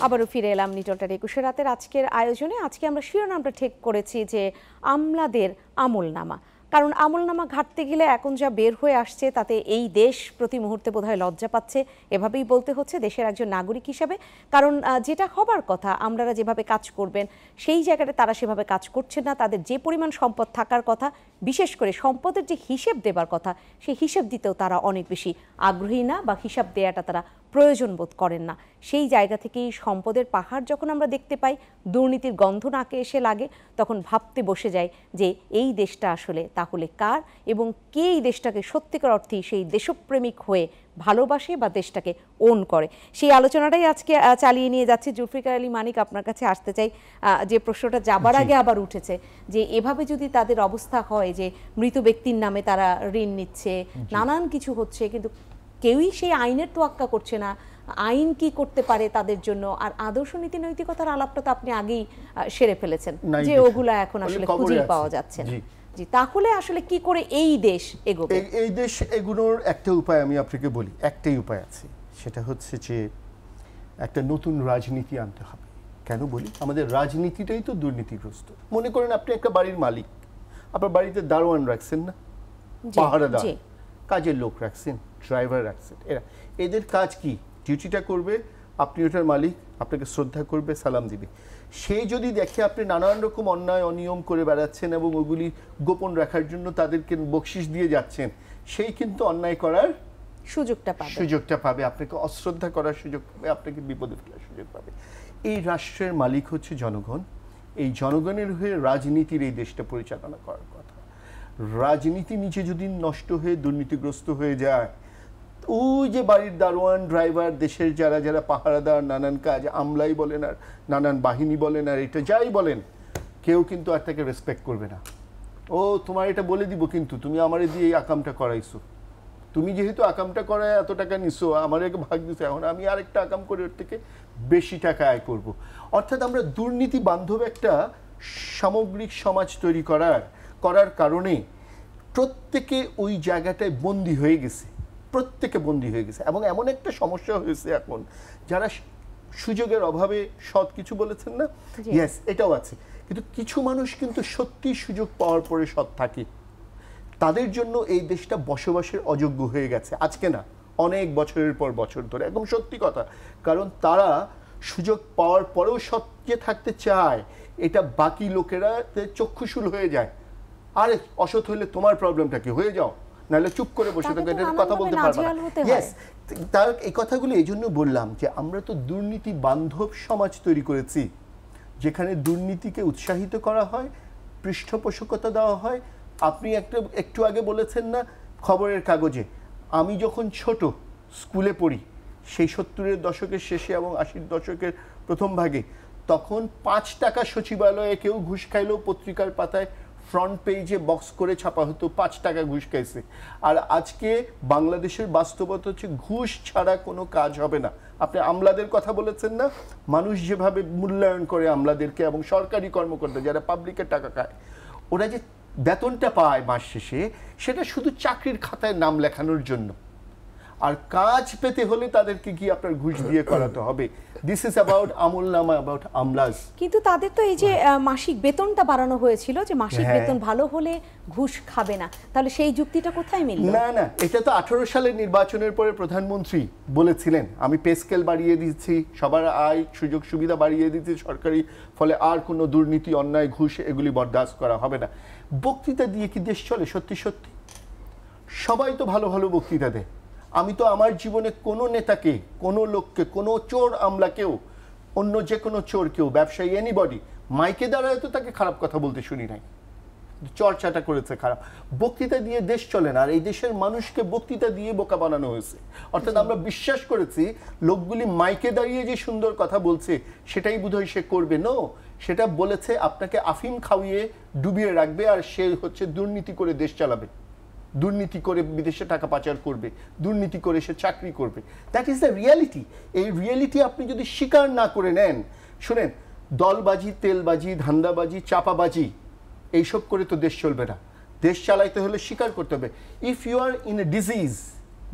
S2: আবারও ফিরে এলাম নিটোল টাটা 21 রাতের আজকের আয়োজনে। আজকে আমরা শিরোনামটা ঠিক করেছি যে আমলাদের আমলনামা। কারণ আমলনামা ঘাটতে গেলে এখন যা বের হয়ে আসছে তাতে এই দেশ প্রতি মুহূর্তে বোধহয় লজ্জা পাচ্ছে, এভাবেই বলতে হচ্ছে দেশের একজন নাগরিক হিসাবে। কারণ যেটা হবার কথা, আমলারা যেভাবে কাজ করবেন সেই জায়গাটা তারা সেভাবে কাজ করছেন না। তাদের যে পরিমাণ সম্পদ থাকার কথা, বিশেষ করে সম্পদের যে হিসেব দেবার কথা, সেই হিসেব দিতেও তারা অনেক বেশি আগ্রহী না, বা হিসাব দেওয়াটা তারা প্রয়োজন বোধ করেন না। সেই জায়গা থেকেই সম্পদের পাহাড় যখন আমরা দেখতে পাই, দুর্নীতির গন্ধ নাকে এসে লাগে, তখন ভাবতে বসে যায় যে এই দেশটা আসলে তাহলে কার, এবং কে এই দেশটাকে সত্যিকার অর্থেই সেই দেশপ্রেমিক হয়ে ভালোবাসে বা দেশটাকে ওন করে। সেই আলোচনাটাই আজকে চালিয়ে নিয়ে যাচ্ছি। জুলফিকার আলী মানিক, আপনার কাছে আসতে চাই। যে প্রশ্নটা যাবার আগে আবার উঠেছে যে এভাবে যদি তাদের অবস্থা হয় যে মৃত ব্যক্তির নামে তারা ঋণ নিচ্ছে, নানান কিছু হচ্ছে, কিন্তু কেউই সেই আইনের তোয়াক্কা করছে না, আইন কি করতে পারে তাদের জন্য। আর আদর্শ নীতি নৈতিকতার আলাপটা তো আপনি আগেই সেরে ফেলেছেন যে ওগুলা এখন আসলে খুঁজেই পাওয়া যাচ্ছে না। জি, তাহলে আসলে কি করে এই দেশ এগোবে?
S4: এই দেশ এগুনোর একটা উপায় আমি আপনাকে বলি, একটাই উপায় আছে, সেটা হচ্ছে যে একটা নতুন রাজনীতি আনতে হবে। কেন বলি? আমাদের রাজনীতিটাই তো দুর্নীতিগ্রস্ত। মনে করেন আপনি একটা বাড়ির মালিক, আপনার বাড়িতে দারোয়ান রাখছেন না, পাহারাদার, কাজের লোক রাখছেন, ড্রাইভার রাখছেন, এদের কাজ কি? ডিউটিটা করবে, আপনি ওটার মালিক, আপনাকে শ্রদ্ধা করবে, সালাম দিবে। সেই যদি দেখে আপনি নানান রকম অন্যায় অনিয়ম করে বেড়াচ্ছেন এবং ওগুলি গোপন রাখার জন্য তাদেরকে বকশিশ দিয়ে যাচ্ছেন, সেই কিন্তু অন্যায় করার সুযোগটা পাবে, আপনাকে অশ্রদ্ধা করার সুযোগ পাবে, আপনাকে বিপদে ফেলার সুযোগ পাবে। এই রাষ্ট্রের মালিক হচ্ছে জনগণ। এই জনগণের হয়ে রাজনীতির এই দেশটা পরিচালনা করার কথা। রাজনীতি নিচে যদি নষ্ট হয়ে দুর্নীতিগ্রস্ত হয়ে যায়, ওই যে বাড়ির দারোয়ান, ড্রাইভার, দেশের যারা যারা পাহারাদার, নানান কাজ, আমলাই বলেন আর নানান বাহিনী বলেন আর এটা যাই বলেন, কেউ কিন্তু আর তাকে রেসপেক্ট করবে না। ও তোমার এটা বলে দিব, কিন্তু তুমি আমারে দিয়ে এই আকামটা করাইছো, তুমি যেহেতু আকামটা করায় এত টাকা নিছো, আমারে ভাগ দিছো, এখন আমি আরেকটা আকাম করে ওর থেকে বেশি টাকা আয় করব। অর্থাৎ আমরা দুর্নীতি বান্ধব একটা সামগ্রিক সমাজ তৈরি করার কারণে প্রত্যেকে ওই জায়গাটায় বন্দী হয়ে গেছে, প্রত্যেকে বন্দী হয়ে গেছে। এবং এমন একটা সমস্যা হয়েছে এখন, যারা সুযোগের অভাবে সৎ কিছু বলেছেন না, ইয়েস এটাও আছে, কিন্তু কিছু মানুষ কিন্তু সত্যি সুযোগ পাওয়ার পরে সৎ থাকে, তাদের জন্য এই দেশটা বসবাসের অযোগ্য হয়ে গেছে। আজকে না, অনেক বছরের পর বছর ধরে, একদম সত্যি কথা। কারণ তারা সুযোগ পাওয়ার পরেও সৎ যে থাকতে চায়, এটা বাকি লোকেরা চক্ষুশূল হয়ে যায়। আরে অসৎ হইলে তোমার প্রবলেমটা কি, হয়ে যাও, নাহলে চুপ করে বসে থাকো, এটার কথা বলতে পারবে না। ইয়েস, তার এই কথাগুলো এই জন্য বললাম যে আমরা তো দুর্নীতি বান্ধব সমাজ তৈরি করেছি, যেখানে দুর্নীতিকে উৎসাহিত করা হয়, পৃষ্ঠপোষকতা দেওয়া হয়। আপনি একটু আগে বলেছেন না খবরের কাগজে, আমি যখন ছোট স্কুলে পড়ি সেই 70-এর দশকের শেষে এবং 80-র দশকের প্রথম ভাগে, তখন 5 টাকা সচিবালয়ে কেউ ঘুষ খাইলেও পত্রিকার পাতায় ফ্রন্ট পেজে বক্স করে ছাপা হতো 5 টাকা ঘুষ খাইছে। আর আজকে বাংলাদেশের বাস্তবতা হচ্ছে ঘুষ ছাড়া কোনো কাজ হবে না। আপনি আমলাদের কথা বলেছেন না, মানুষ যেভাবে মূল্যায়ন করে আমলাদেরকে এবং সরকারি কর্মকর্তা যারা পাবলিকের টাকা খায়, ওরা যে বেতনটা পায় মাস শেষে সেটা শুধু চাকরির খাতায় নাম লেখানোর জন্য, আর কাজ পেতে হলে তাদেরকে কি আপনার ঘুষ দিয়ে করাতে হবে। দিস ইজ অ্যাবাউট আমলনামা, অ্যাবাউট আমলাস।
S2: কিন্তু তাদের তো এই যে মাসিক বেতনটা বাড়ানো হয়েছিল যে মাসিক বেতন ভালো হলে ঘুষ খাবে না, তাহলে সেই যুক্তিটা কোথায় মিলল?
S4: না না, এটা তো 18 সালের নির্বাচনের পরে প্রধানমন্ত্রী বলেছিলেন আমি পে স্কেল বাড়িয়ে দিচ্ছি, সবার আয় সুযোগ সুবিধা বাড়িয়ে দিচ্ছি সরকারি, ফলে আর কোনো দুর্নীতি অন্যায় ঘুষ এগুলি বরদাস্ত করা হবে না। বক্তৃতা দিয়ে কি দেশ চলে? সত্যি সত্যি সবাই তো ভালো ভালো বক্তৃতা দেয়। আমি তো আমার জীবনে কোনো নেতাকে, কোনো লোককে, কোনো চোর আমলাকেও, অন্য যে কোনো চোরকেও, ব্যবসায়ী, এনিবডি মাইকে দাঁড়ায় তো তাকে খারাপ কথা বলতে শুনি নাই। চর্চাটা করেছে খারাপ। বক্তৃতা দিয়ে দেশ চলে না, আর এই দেশের মানুষকে বক্তৃতা দিয়ে বোকা বানানো হয়েছে। অর্থাৎ আমরা বিশ্বাস করেছি লোকগুলি মাইকে দাঁড়িয়ে যে সুন্দর কথা বলছে সেটাই বোধহয় সে করবে। নো, সেটা বলেছে আপনাকে আফিম খাওয়িয়ে ডুবিয়ে রাখবে, আর সে হচ্ছে দুর্নীতি করে দেশ চালাবে, দুর্নীতি করে বিদেশে টাকা পাচার করবে, দুর্নীতি করে সে চাকরি করবে। That is the reality. এই রিয়ালিটি আপনি যদি স্বীকার না করে নেন, শুনেন, দলবাজি, তেলবাজি, ধান্দাবাজি, চাপাবাজি এইসব করে তো দেশ চলবে না। দেশ চালাইতে হলে স্বীকার করতে হবে। If you are in a disease,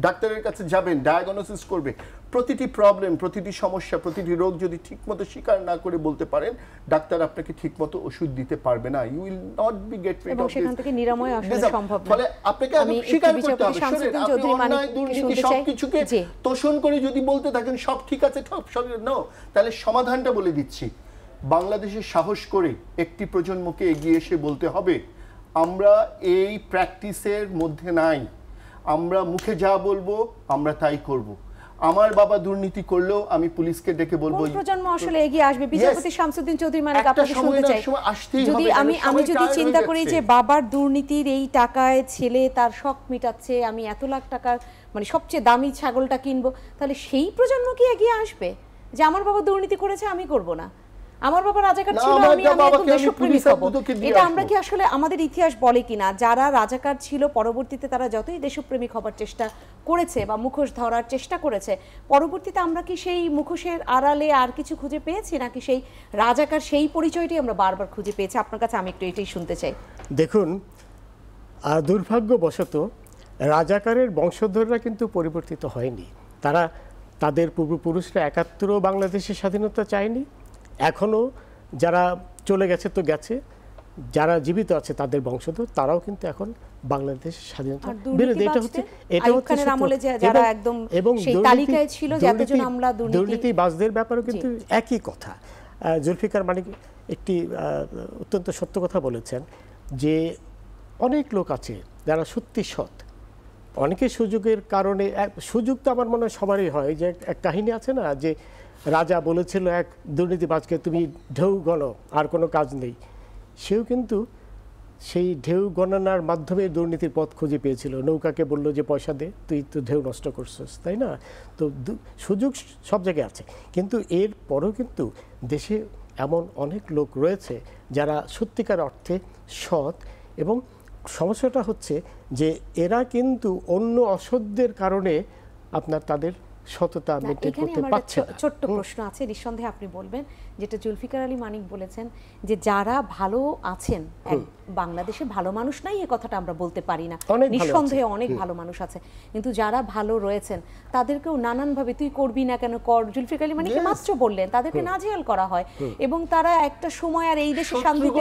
S4: ডাক্তারের কাছে যাবেন, ডায়াগনোসিস করবে, প্রতিটি প্রবলেম, প্রতিটি সমস্যা, প্রতিটি রোগ যদি ঠিকমতো স্বীকার না করে বলতে পারেন, ডাক্তার আপনাকে ঠিকমতো ওষুধ দিতে পারবে না। You will not be get rid of this.
S2: সেখান থেকে নিরাময় আসলে সম্ভব না।
S4: ফলে আপনাকে স্বীকার করতে হবে। শুনেন, আপনি অন্যায় দুর্নীতি সবকিছুকে তোষণ করে যদি বলতে থাকেন সব ঠিক আছে, নো, তাহলে সমাধানটা বলে দিচ্ছি। বাংলাদেশের সাহস করে একটি প্রজন্মকে এগিয়ে এসে বলতে হবে আমরা এই প্র্যাকটিসের মধ্যে নাই, আমরা মুখে যা বলবো আমরা তাই করব। আমার বাবা দুর্নীতি করলেও আমি পুলিশকে ডেকে বলবো।
S2: কোন প্রজন্ম আসলে এগিয়ে আসবে? বিচারপতি শামসুদ্দিন চৌধুরী মানিক, আপনাকে শুনতে চাই, যদি আমি যদি চিন্তা করি যে বাবার দুর্নীতির এই টাকায় ছেলে তার শখ মিটাচ্ছে, আমি এত লাখ টাকার মানে সবচেয়ে দামি ছাগলটা কিনবো, তাহলে সেই প্রজন্ম কি এগিয়ে আসবে যে আমার বাবা দুর্নীতি করেছে আমি করব না, আমার বাবা রাজাকার ছিল আমি একদম দেশপ্রেমিক হব? এটা আমরা কি আসলে আমাদের ইতিহাস বলে কিনা যারা রাজাকার ছিল পরবর্তীতে তারা যতই দেশপ্রেমিক হবার চেষ্টা করেছে বা মুখোশ ধরার চেষ্টা করেছে, পরবর্তীতে আমরা কি সেই মুখোশের আড়ালে আর কিছু খুঁজে পেয়েছি, নাকি সেই রাজাকার সেই পরিচয়টি আমরা বারবার খুঁজে পেয়েছি? আপনার কাছে আমি একটু এটাই শুনতে চাই।
S3: দেখুন, দুর্ভাগ্যবশত রাজাকারের বংশধররা কিন্তু পরিবর্তিত হয়নি। তারা তাদের পূর্বপুরুষরা ৭১ও বাংলাদেশের স্বাধীনতা চায়নি। এখনও যারা চলে গেছে তো গেছে, যারা জীবিত আছে তাদের বংশধর তারাও কিন্তু এখন বাংলাদেশের স্বাধীনতা বিরোধী। এটা হচ্ছে এবং দুর্নীতিবাজদের ব্যাপারেও কিন্তু একই কথা। জুলফিকার মানিক একটি অত্যন্ত সত্য কথা বলেছেন যে অনেক লোক আছে যারা সত্যি সৎ, অনেকে সুযোগের কারণে, সুযোগ তো আমার মনে হয় সবারই হয়, যে এক কাহিনী আছে না যে রাজা বলেছিল এক দুর্নীতিবাজকে তুমি ঢেউ গণো, আর কোনো কাজ নেই। সেও কিন্তু সেই ঢেউ গণনার মাধ্যমে দুর্নীতির পথ খুঁজে পেয়েছিল। নৌকাকে বললো যে পয়সা দে, তুই তো ঢেউ নষ্ট করছিস, তাই না? তো সুযোগ সব জায়গায় আছে, কিন্তু এর পরেও কিন্তু দেশে এমন অনেক লোক রয়েছে যারা সত্যিকার অর্থে সৎ, এবং সমস্যাটা হচ্ছে যে এরা কিন্তু অন্য অসৎদের কারণে আপনার তাদের সততা মেনটেন করতে পারছে না।
S2: ছোট্ট প্রশ্ন আছে, নিঃসন্দেহে আপনি বলবেন, যেটা জুলফিকার আলী মানিক বলেছেন যে যারা ভালো আছেন, বাংলাদেশে ভালো মানুষ নাই এ কথাটা আমরা বলতে পারি না, নিঃসন্দেহে অনেক ভালো মানুষ আছে, কিন্তু যারা ভালো রয়েছেন তাদেরকেও নানানভাবে তুই করবি না কেন কর, জুলফিকার আলী মানিক মাত্র বললেন, তাদেরকে নাজেহাল করা হয় এবং তারা একটা সময় আর এই দেশে শান্তিতে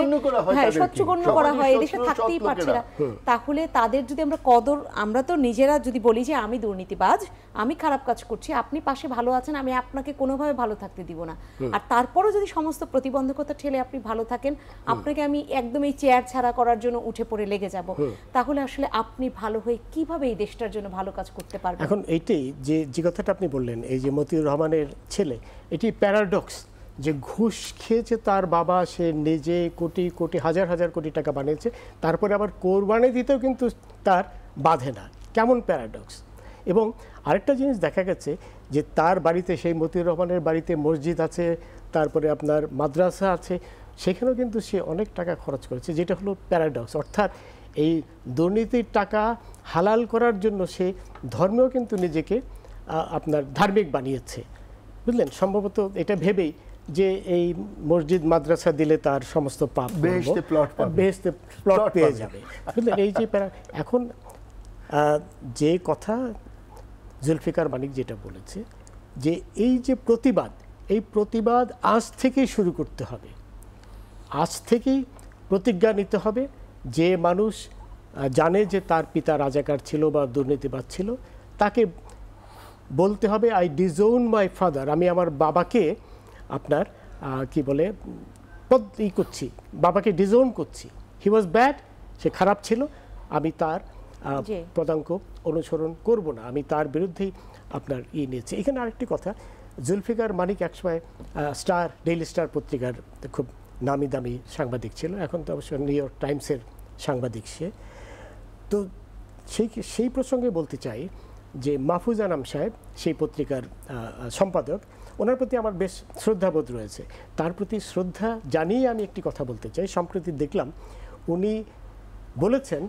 S2: শত্রুগণ্য করা হয়, এই দেশে থাকতেই পারছে না। তাহলে তাদের যদি আমরা কদর, আমরা তো নিজেরা যদি বলি যে আমি দুর্নীতিবাজ, আমি খারাপ কাজ করছি, আপনি পাশে ভালো আছেন, আমি আপনাকে কোনোভাবে ভালো থাকতে দিব না, আর তারপরও যদি সমস্ত প্রতিবন্ধকতা ঠেলে আপনি ভালো থাকেন, আপনাকে আমি একদম এই চেয়ার ছাড়া করার জন্য উঠে পড়ে লেগে যাব, তাহলে আসলে আপনি ভালো হয়ে কিভাবে এই দেশটার জন্য ভালো কাজ করতে পারবেন?
S3: এখন এইটাই যে কথাটা আপনি বললেন, এই যে মতিউর রহমানের ছেলে, এটি প্যারাডক্স যে ঘুষ খেয়েছে তার বাবা, সে নিজে কোটি কোটি হাজার হাজার কোটি টাকা বানিয়েছে, তারপরে আবার কোরবানি দিতেও কিন্তু তার বাধে না। কেমন প্যারাডক্স। এবং আরেকটা জিনিস দেখা গেছে যে তার বাড়িতে, সেই মতিউর রহমানের বাড়িতে মসজিদ আছে, তারপরে আপনার মাদ্রাসা আছে, সেখানেও কিন্তু সে অনেক টাকা খরচ করেছে, যেটা হলো প্যারাডক্স। অর্থাৎ এই দুর্নীতির টাকা হালাল করার জন্য সে ধর্মেও কিন্তু নিজেকে আপনার ধার্মিক বানিয়েছে, বুঝলেন। সম্ভবত এটা ভেবেই যে এই মসজিদ মাদ্রাসা দিলে তার সমস্ত পাপ বেহেশতে প্লট পেয়ে যাবে, বুঝলেন। এই যে এখন যে কথা জুলফিকার মানিক যেটা বলেছে, যে এই যে প্রতিবাদ, এই প্রতিবাদ আজ থেকেই শুরু করতে হবে, আজ থেকেই প্রতিজ্ঞা নিতে হবে। যে মানুষ জানে যে তার পিতা রাজাকার ছিল বা দুর্নীতিবাদ ছিল, তাকে বলতে হবে আই ডিজোন মাই ফাদার, আমি আমার বাবাকে আপনার কি বলে করছি, বাবাকে ডিজোন করছি, হি ওয়াজ ব্যাড, সে খারাপ ছিল, আমি তার পদাঙ্ক অনুসরণ করব না, আমি তার বিরুদ্ধেই আপনার নিয়েছি। এখানে আরেকটি কথা, জুলফিকার মানিক একসময় স্টার, ডেইলি স্টার পত্রিকার খুব নামি দামি সাংবাদিক ছিল, এখন তো অবশ্য নিউ ইয়র্ক টাইমসের সাংবাদিক সে। তো সেই প্রসঙ্গে বলতে চাই যে মাহফুজ আনাম সাহেব, সেই পত্রিকার সম্পাদক, ওনার প্রতি আমার বেশ শ্রদ্ধাবোধ রয়েছে। তার প্রতি শ্রদ্ধা জানিয়ে আমি একটি কথা বলতে চাই। সম্প্রতি দেখলাম উনি বলেছেন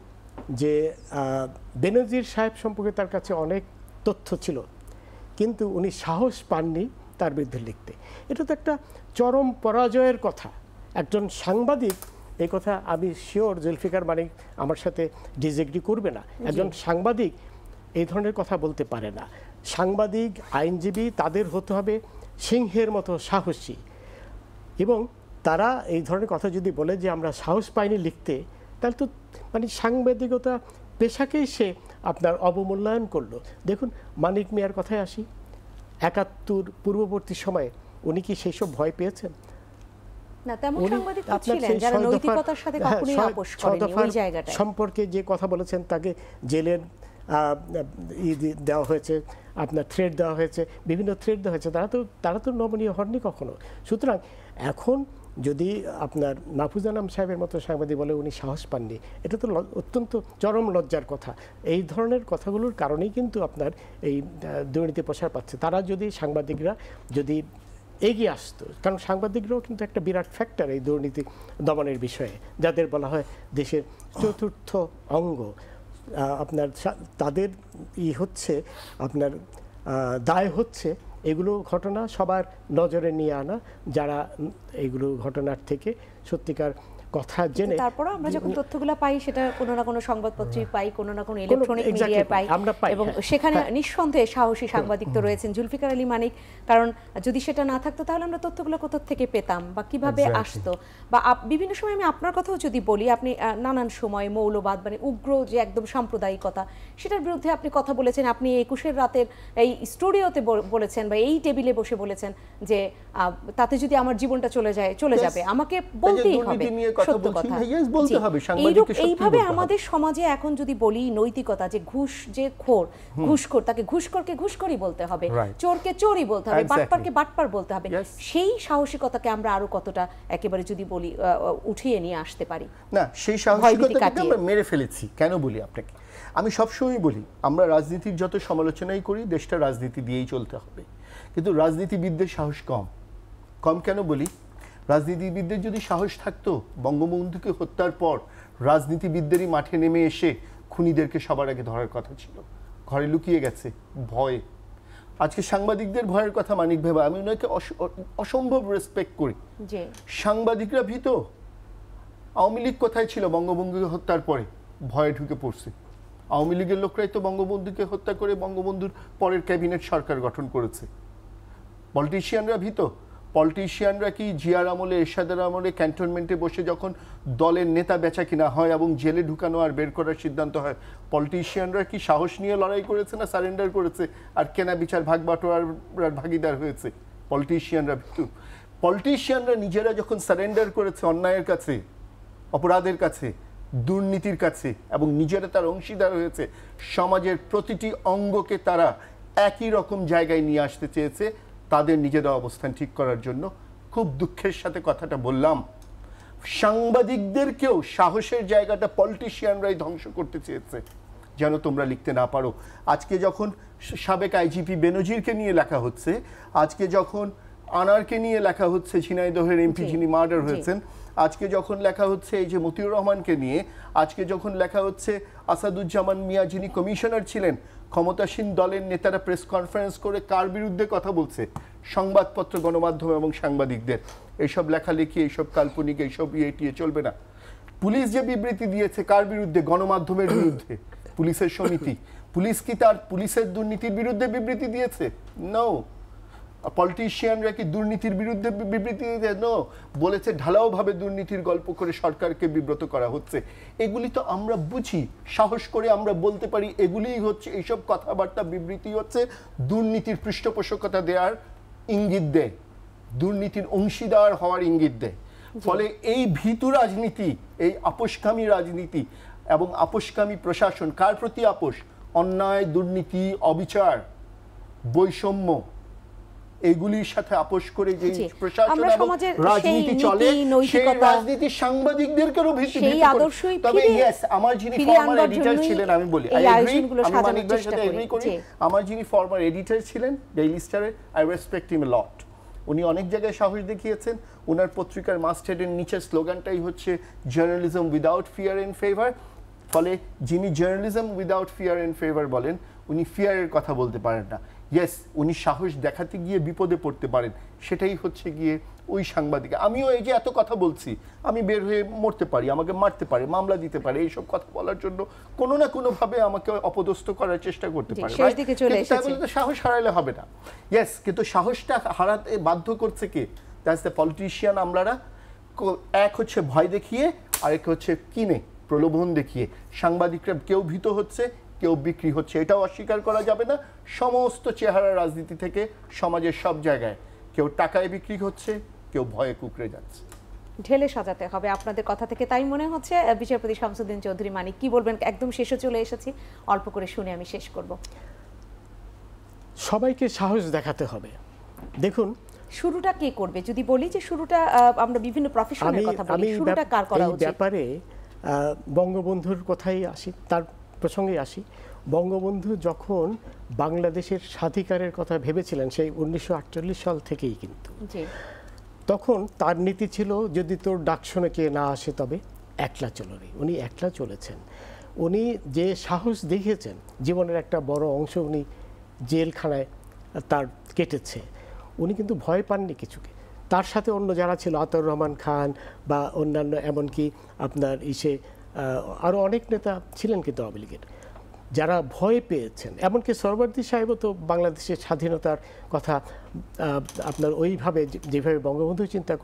S3: যে বেনজির সাহেব সম্পর্কে তার কাছে অনেক তথ্য ছিল, কিন্তু উনি সাহস পাননি তার বিরুদ্ধে লিখতে। এটা তো একটা চরম পরাজয়ের কথা। একজন সাংবাদিক, এই কথা আমি শিওর জুলফিকার মানিক আমার সাথে ডিসএগ্রি করবে না, একজন সাংবাদিক এই ধরনের কথা বলতে পারে না। সাংবাদিক, আইনজীবী, তাদের হতে হবে সিংহের মতো সাহসী, এবং তারা এই ধরনের কথা যদি বলে যে আমরা সাহস পাইনি লিখতে, তাহলে তো মানে সাংবাদিকতা পেশাকেই সে আপনার অবমূল্যায়ন করলো। দেখুন মানিক মিয়ার কথায় আসি, ৭১ পূর্ববর্তী সময়ে উনি কি সেই সব ভয় পেয়েছেন?
S2: না, তেমন সাংবাদিক ছিলেন যারা নৈতিকতার সাথে কখনোই আপোষ করেনি। ওই জায়গাটা
S3: সম্পর্কে যে কথা বলেছেন, তাকে জেলের দেওয়া হয়েছে, আপনার থ্রেড দেওয়া হয়েছে, বিভিন্ন থ্রেড দেওয়া হয়েছে, তারা তো নমনীয় হননি কখনো। সুতরাং এখন যদি আপনার মাহফুজ আনাম সাহেবের মতো সাংবাদিক বলে উনি সাহস পাননি, এটা তো অত্যন্ত চরম লজ্জার কথা। এই ধরনের কথাগুলোর কারণেই কিন্তু আপনার এই দুর্নীতি প্রসার পাচ্ছে। তারা যদি, সাংবাদিকরা যদি এগিয়ে আসতো, কারণ সাংবাদিকরাও কিন্তু একটা বিরাট ফ্যাক্টর এই দুর্নীতি দমনের বিষয়ে, যাদের বলা হয় দেশের চতুর্থ অঙ্গ। আপনার তাদের হচ্ছে আপনার দায় হচ্ছে এগুলো ঘটনা সবার নজরে নিয়ে আনা, যারা এগুলো ঘটনার থেকে সত্যিকার কথা জেনে।
S2: তারপরে আমরা যখন তথ্যগুলো পাই, সেটা কোনো না কোনো সংবাদপত্রে পাই, কোনো না কোনো ইলেকট্রনিক মিডিয়ায় পাই, এবং সেখানে নিঃসন্দেহে সাহসী সাংবাদিক তো রয়েছেন, জুলফিকার আলী মানিক। কারণ যদি সেটা না থাকতো তাহলে আমরা তথ্যগুলো কোথা থেকে পেতাম বা কিভাবে আসতো? বা বিভিন্ন সময় আমি আপনার কথাও যদি বলি, আপনি নানান সময় মৌলবাদ মানে উগ্র যে একদম সাম্প্রদায়িকতা, সেটার বিরুদ্ধে আপনি কথা বলেছেন। আপনি ২১ রাতের এই স্টুডিওতে বলেছেন বা এই টেবিলে বসে বলেছেন যে তাতে যদি আমার জীবনটা চলে যাবে, আমাকে বলতেই হবে সত্য কথা। এইভাবে আমাদের সমাজে এখন যদি বলি নৈতিকতা, যে ঘুষ যে খোর, ঘুষখোর, তাকে ঘুষখোরকে ঘুষখোরই বলতে হবে, চোরকে চোরই বলতে হবে, বাটপারকে বাটপার বলতে হবে। সেই সাহসিকতাকে আমরা আরো কতটা একেবারে যদি বলি উঠিয়ে নিয়ে আসতে পারি?
S4: না, সেই সাহসিকতাকে আমরা মেরে ফেলেছি। কেন বলি আপনাকে, আমি সবসময় বলি আমরা রাজনীতির যত সমালোচনাই করি, দেশটা রাজনীতি দিয়েই চলতে হবে, কিন্তু রাজনীতিবিদদের সাহস কম কেন বলি? রাজনীতিবিদদের যদি সাহস থাকতো, বঙ্গবন্ধুকে হত্যার পর রাজনীতিবিদদেরই মাঠে নেমে এসে খুনিদেরকে সবার আগে ধরার কথা ছিল। ঘরে লুকিয়ে গেছে ভয়ে। আজকে সাংবাদিকদের ভয়ের কথা মানিক ভেবা, আমি ওনাকে অসম্ভব রেসপেক্ট করি। সাংবাদিকরা ভীত। আওয়ামী লীগ কোথায় ছিল বঙ্গবন্ধুকে হত্যার পরে? ভয়ে ঢুকে পড়ছে। আওয়ামী লীগের লোকরাই তো বঙ্গবন্ধুকে হত্যা করে বঙ্গবন্ধুর পরের ক্যাবিনেট সরকার গঠন করেছে। পলিটিশিয়ানরা ভীত। পলিটিশিয়ানরা কি জিয়ার আমলে, এরশাদের আমলে ক্যান্টনমেন্টে বসে যখন দলের নেতা বেচা কিনা হয় এবং জেলে ঢুকানো আর বের করার সিদ্ধান্ত হয়, পলিটিশিয়ানরা কি সাহস নিয়ে লড়াই করেছে না সারেন্ডার করেছে আর কেনা বিচার ভাগ বাটোয়ার ভাগিদার হয়েছে? পলিটিশিয়ানরা ভীত। পলিটিশিয়ানরা নিজেরা যখন সারেন্ডার করেছে অন্যায়ের কাছে, অপরাধের কাছে, দুর্নীতির কাছে, এবং নিজেরা তার অংশীদার হয়েছে, সমাজের প্রতিটি অঙ্গকে তারা একই রকম জায়গায় নিয়ে আসতে চেয়েছে তাদের নিজেদের অবস্থান ঠিক করার জন্য, খুব দুঃখের সাথে কথাটা বললাম, সাংবাদিকদেরকেও সাহসের জায়গাটা পলিটিশিয়ানরাই ধ্বংস করতে চেয়েছে, যেন তোমরা লিখতে না পারো। আজকে যখন সাবেক আইজিপি বেনজিরকে নিয়ে লেখা হচ্ছে, আজকে যখন আনারকে নিয়ে লেখা হচ্ছে, ঝিনাইদহের এমপি যিনি মার্ডার হয়েছেন, আজকে যখন লেখা হচ্ছে এই যে মতিউর রহমানকে নিয়ে, আজকে যখন লেখা হচ্ছে আসাদুজ্জামান মিয়া যিনি কমিশনার ছিলেন, ক্ষমতাসীন দলের নেতারা প্রেস কনফারেন্স করে কার বিরুদ্ধে কথা বলছে, সংবাদপত্র, গণমাধ্যম এবং সাংবাদিকদের। এইসব লেখালেখি, এইসব কাল্পনিক, এইসব ইয়ে চলবে না। পুলিশ যে বিবৃতি দিয়েছে কার বিরুদ্ধে? গণমাধ্যমের বিরুদ্ধে, পুলিশের সমিতি। পুলিশ কি তার পুলিশের দুর্নীতির বিরুদ্ধে বিবৃতি দিয়েছে? নো। পলিটিশিয়ানরা কি দুর্নীতির বিরুদ্ধে বিবৃতি দিয়েছে? নো। বলেছে ঢালাওভাবে দুর্নীতির গল্প করে সরকারকে বিব্রত করা হচ্ছে। এগুলি তো আমরা বুঝি, সাহস করে আমরা বলতে পারি এগুলিই হচ্ছে, এইসব কথাবার্তা বিবৃতি হচ্ছে দুর্নীতির পৃষ্ঠপোষকতা দেওয়ার ইঙ্গিত দেয়, দুর্নীতির অংশীদার হওয়ার ইঙ্গিত দেয়। ফলে এই ভীতু রাজনীতি, এই আপোষকামী রাজনীতি এবং আপোষকামী প্রশাসন, কার প্রতি আপোষ? অন্যায়, দুর্নীতি, অবিচার, বৈষম্য, এগুলির সাথে আপোষ করে যে প্রশাসন এবং রাজনীতি চলে, সেই রাজনীতি সাংবাদিকদেরকেও ভীতি। তবে ইয়েস, আমার যিনি ফর্মার এডিটর ছিলেন, আমি বলি, আমি মানিক ভাইয়ের সাথে এগ্রি করি, আমার যিনি ফর্মার এডিটর ছিলেন ডেইলি স্টারের, আই রেসপেক্ট হিম এ লট। উনি অনেক জায়গায় সাহস দেখিয়েছেন। ওনার পত্রিকার মাস্টারের নিচের স্লোগানটাই হচ্ছে journalism without fear and favour. ফলে যিনি journalism without fear and favour বলেন, উনি ফিয়ারের কথা বলতে পারেন না। ইয়েস, উনি সাহস দেখাতে গিয়ে বিপদে পড়তে পারেন, সেটাই হচ্ছে গিয়ে ওই সাংবাদিক। আমিও এই যে এত কথা বলছি, আমি বের হয়ে মরতে পারি, আমাকে মারতে পারে, মামলা দিতে পারে, এইসব কথা বলার জন্য কোনো না কোনো ভাবে আমাকে অপদস্থ করার চেষ্টা করতে পারে। সাহস হারাইলে হবে না। ইয়েস, কিন্তু সাহসটা হারাতে বাধ্য করছে কে? That's the politician. আমরা এক হচ্ছে ভয় দেখিয়ে, আরেক হচ্ছে কিনে, প্রলোভন দেখিয়ে। সাংবাদিকরা কেউ ভীত হচ্ছে, কেউ বিক্রি হচ্ছে, এটাও অস্বীকার করা যাবে না। সমস্ত চেহারা রাজনীতি থেকে সমাজের সব জায়গায় কেউ টাকায় বিক্রি হচ্ছে, কেউ ভয়ে কুকড়ে যাচ্ছে।
S2: ঢেলে সাজাতে হবে আপনাদের কথা থেকে, তাই মনে হচ্ছে। বিচারপতি শামসুদ্দিন চৌধুরী মানিক, কি বলবেন? একদম শেষে চলে এসেছি, অল্প করে শুনে আমি শেষ করব।
S3: সবাইকে সাহস দেখাতে হবে। দেখুন,
S2: শুরুটা কে করবে? যদি বলি যে শুরুটা আমরা বিভিন্ন প্রফেশনের কথা বলি, শুরুটা কার করা উচিত?
S3: ব্যাপারে বঙ্গবন্ধুর কথাই আসি, তার প্রসঙ্গে আসি। বঙ্গবন্ধু যখন বাংলাদেশের স্বাধিকারের কথা ভেবেছিলেন, সেই 1948 সাল থেকেই কিন্তু, তখন তার নীতি ছিল, যদি তোর ডাক শুনে কে না আসে তবে একলা চলো রে। উনি একলা চলেছেন। উনি যে সাহস দেখিয়েছেন, জীবনের একটা বড় অংশ উনি জেলখানায় তার কেটেছে। উনি কিন্তু ভয় পাননি কিছুকে। তার সাথে অন্য যারা ছিল, আতাউর রহমান খান বা অন্যান্য, এমনকি আপনার আরও অনেক নেতা ছিলেন কিন্তু আওয়ামী লীগের, যারা ভয় পেয়েছেন। এমনকি সরওয়ার্দী সাহেবও তো বাংলাদেশের স্বাধীনতার কথা আপনার ওইভাবে যেভাবে বঙ্গবন্ধু চিন্তা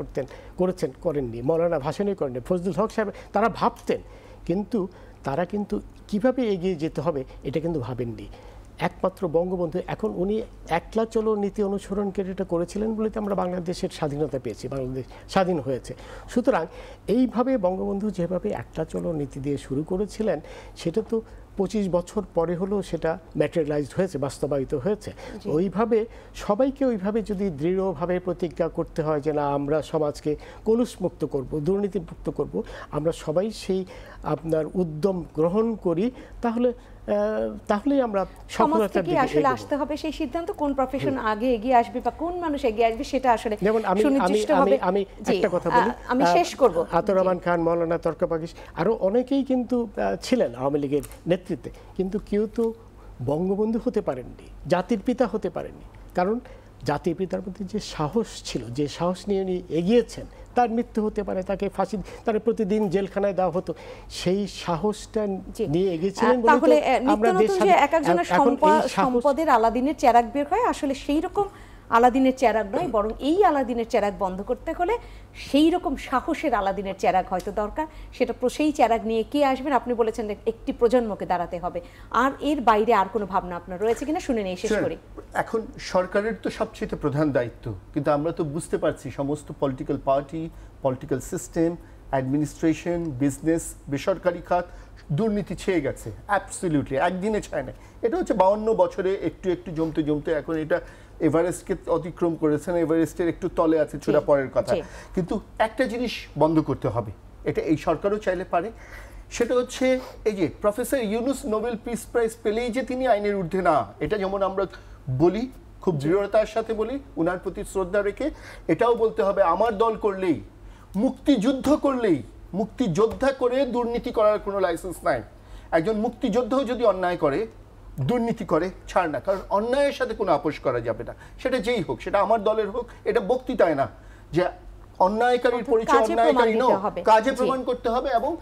S3: করেছেন করেননি, মৌলানা ভাসানী করেননি, ফজলুল হক সাহেব, তারা ভাবতেন, কিন্তু তারা কিন্তু কীভাবে এগিয়ে যেতে হবে এটা কিন্তু ভাবেননি। একমাত্র বঙ্গবন্ধু, এখন উনি একলা চলো নীতি অনুসরণ করে এটা করেছিলেন বলে তো আমরা বাংলাদেশের স্বাধীনতা পেয়েছি, বাংলাদেশ স্বাধীন হয়েছে। সুতরাং এইভাবে বঙ্গবন্ধু যেভাবে একলা চলো নীতি দিয়ে শুরু করেছিলেন, সেটা তো 25 বছর পরে হলেও সেটা ম্যাটেরিয়ালাইজড হয়েছে, বাস্তবায়িত হয়েছে। ওইভাবে সবাইকে ওইভাবে যদি দৃঢ়ভাবে প্রতিজ্ঞা করতে হয় যে না, আমরা সমাজকে কলুষমুক্ত করব, দুর্নীতিমুক্ত করব, আমরা সবাই সেই আপনার উদ্যম গ্রহণ করি, তাহলেই আমরা সফলতার দিকে
S2: আসলে আসতে হবে। সেই সিদ্ধান্ত কোন প্রফেশন আগে এগিয়ে আসবে বা কোন মানুষ এগিয়ে আসবে, সেটা আসলে সুনির্দিষ্ট হবে।
S3: আমি একটা কথা বলি,
S2: আমি শেষ করব।
S3: আতাউর রহমান খান, মৌলানা তর্কপাকিশ, আরও অনেকেই কিন্তু ছিলেন আওয়ামী লীগের নেতৃত্বে, কিন্তু কেউ তো বঙ্গবন্ধু হতে পারেননি, জাতির পিতা হতে পারেননি। কারণ জাতির পিতার মধ্যে যে সাহস ছিল, যে সাহস নিয়ে উনি এগিয়েছেন, তার মৃত্যু হতে পারে, তাকে ফাঁসি, তার প্রতিদিন জেলখানায় দেওয়া হতো, সেই সাহসটা নিয়ে এগিয়েছিলেন।
S2: তাহলে নিত্য নতুন যে এক একজনের সম্পদের আলাদিনের চেরাগ বের হয়, আসলে সেই রকম আলাদিনের চেরাগ নয়, বরং এই আলাদিনের চেরাগ বন্ধ করতে হলে সেই রকম সাহসের আলাদিনের চেরাগ হয়তো দরকার। সেটা সেই চেরাগ নিয়ে কে আসবেন? আপনি বলেছেন একটি প্রজন্মকে দাঁড়াতে হবে। আর এর বাইরে আর কোনো ভাবনা আপনার রয়েছে কিনা শুনে নিয়ে শেষ করি।
S4: এখন সরকারের তো সবচেয়ে প্রধান দায়িত্ব, কিন্তু আমরা তো বুঝতে পারছি সমস্ত political party, political system administration, business, বেসরকারি খাত দুর্নীতি ছেয়ে গেছে, অ্যাবসলিউটলি, একদিনে ছায় না। এটা হচ্ছে 52 বছরে একটু একটু জমতে জমতে এখন এটা এভারেস্টকে অতিক্রম করেছেন, এভারেস্টের একটু তলে আছে, চূড়া পরের কথা। কিন্তু একটা জিনিস বন্ধ করতে হবে, এটা এই সরকারও চাইলে পারে, সেটা হচ্ছে এই যে professor Yunus Nobel peace prize পেলেই যে তিনি আইনের ঊর্ধ্বে না, এটা যেমন আমরা বলি, খুব দৃঢ়তার সাথে বলি, উনার প্রতি শ্রদ্ধা রেখে, এটাও বলতে হবে আমার দল করলেই, মুক্তিযুদ্ধ করলেই, মুক্তিযোদ্ধা করে দুর্নীতি করার কোনো লাইসেন্স নাই। একজন মুক্তিযোদ্ধাও যদি অন্যায় করে, দুর্নীতি করে, ছাড় না, কারণ অন্যায়ের সাথে কোনো আপোষ করা যাবে না, সেটা যেই হোক, সেটা আমার দলের হোক। এটা বক্তৃতায় না যে অন্যায়কারীর পরিচয় অন্যায়কারী নয়, কাজে প্রমাণ করতে হবে এবং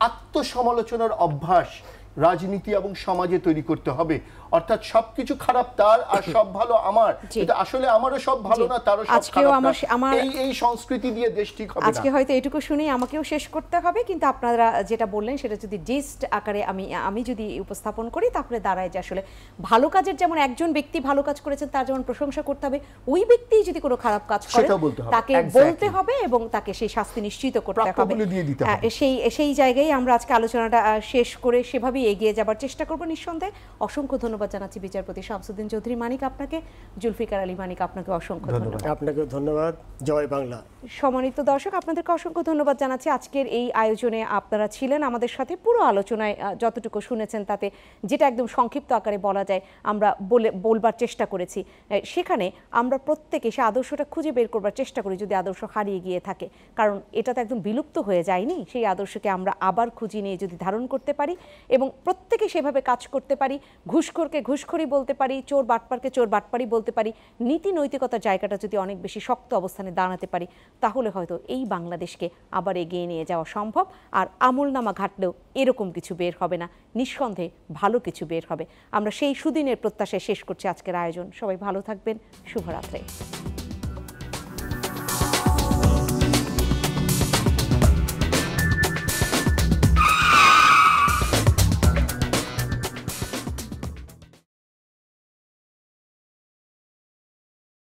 S4: আত্মসমালোচনার অভ্যাস রাজনীতি এবং সমাজে তৈরি করতে হবে। অর্থাৎ সবকিছু খারাপ তার আর সব ভালো আমার, কিন্তু আসলে আমারও সব ভালো না, তারও সব খারাপ। এই সংস্কৃতি দিয়ে দেশ ঠিক হবে না।
S2: আজকে হয়তো এটুকু শুনেই আমাকেও শেষ করতে হবে, কিন্তু আপনারা যেটা বললেন সেটা যদি জিস্ট আকারে আমি যদি উপস্থাপন করি, তাহলে দাঁড়ায় যে আসলে ভালো কাজের যেমন একজন ব্যক্তি ভালো কাজ করেছেন তার যেমন প্রশংসা করতে হবে, ওই ব্যক্তি যদি কোনো খারাপ কাজ করে তাকে বলতে হবে এবং তাকে সেই শাস্তি নিশ্চিত করতে হবে। সেই জায়গায় আমরা আজকে আলোচনাটা শেষ করে সেভাবেই এগিয়ে যাবার চেষ্টা করব। নিঃসন্দেহে অসংখ্য ধন্যবাদ জানাচ্ছি বিচারপতি শামসুদ্দিন চৌধুরী মানিক আপনাকে, জুলফিকার আলী মানিক আপনাকে অসংখ্য ধন্যবাদ।
S3: আপনাকে ধন্যবাদ। জয় বাংলা।
S2: সম্মানিত দর্শক, আপনাদেরকে অসংখ্য ধন্যবাদ জানাচ্ছি। আজকের এই আয়োজনে আপনারা ছিলেন আমাদের সাথে, পুরো আলোচনায় যতটুকু শুনেছেন তাতে যেটা একদম সংক্ষিপ্ত আকারে বলা যায় আমরা বলবার চেষ্টা করেছি, সেখানে আমরা প্রত্যেকে সে আদর্শটা খুঁজে বের করবার চেষ্টা করি যদি আদর্শ হারিয়ে গিয়ে থাকে, কারণ এটা তো একদম বিলুপ্ত হয়ে যায়নি। সেই আদর্শকে আমরা আবার খুঁজে নিয়ে যদি ধারণ করতে পারি এবং প্রত্যেকে সেভাবে কাজ করতে পারি, ঘুষখোরকে ঘুষখোরি বলতে পারি, চোর বাটপারকে চোর বাটপারি বলতে পারি, নীতি নৈতিকতার জায়গাটা যদি অনেক বেশি শক্ত অবস্থানে দাঁড়াতে পারি, তাহলে হয়তো এই বাংলাদেশকে আবার এগিয়ে নিয়ে যাওয়া সম্ভব। আর আমলনামা ঘাটলেও এরকম কিছু বের হবে না, নিঃসন্দেহে ভালো কিছু বের হবে। আমরা সেই সুদিনের প্রত্যাশায় শেষ করছি আজকের আয়োজন। সবাই ভালো থাকবেন, শুভরাত্রি।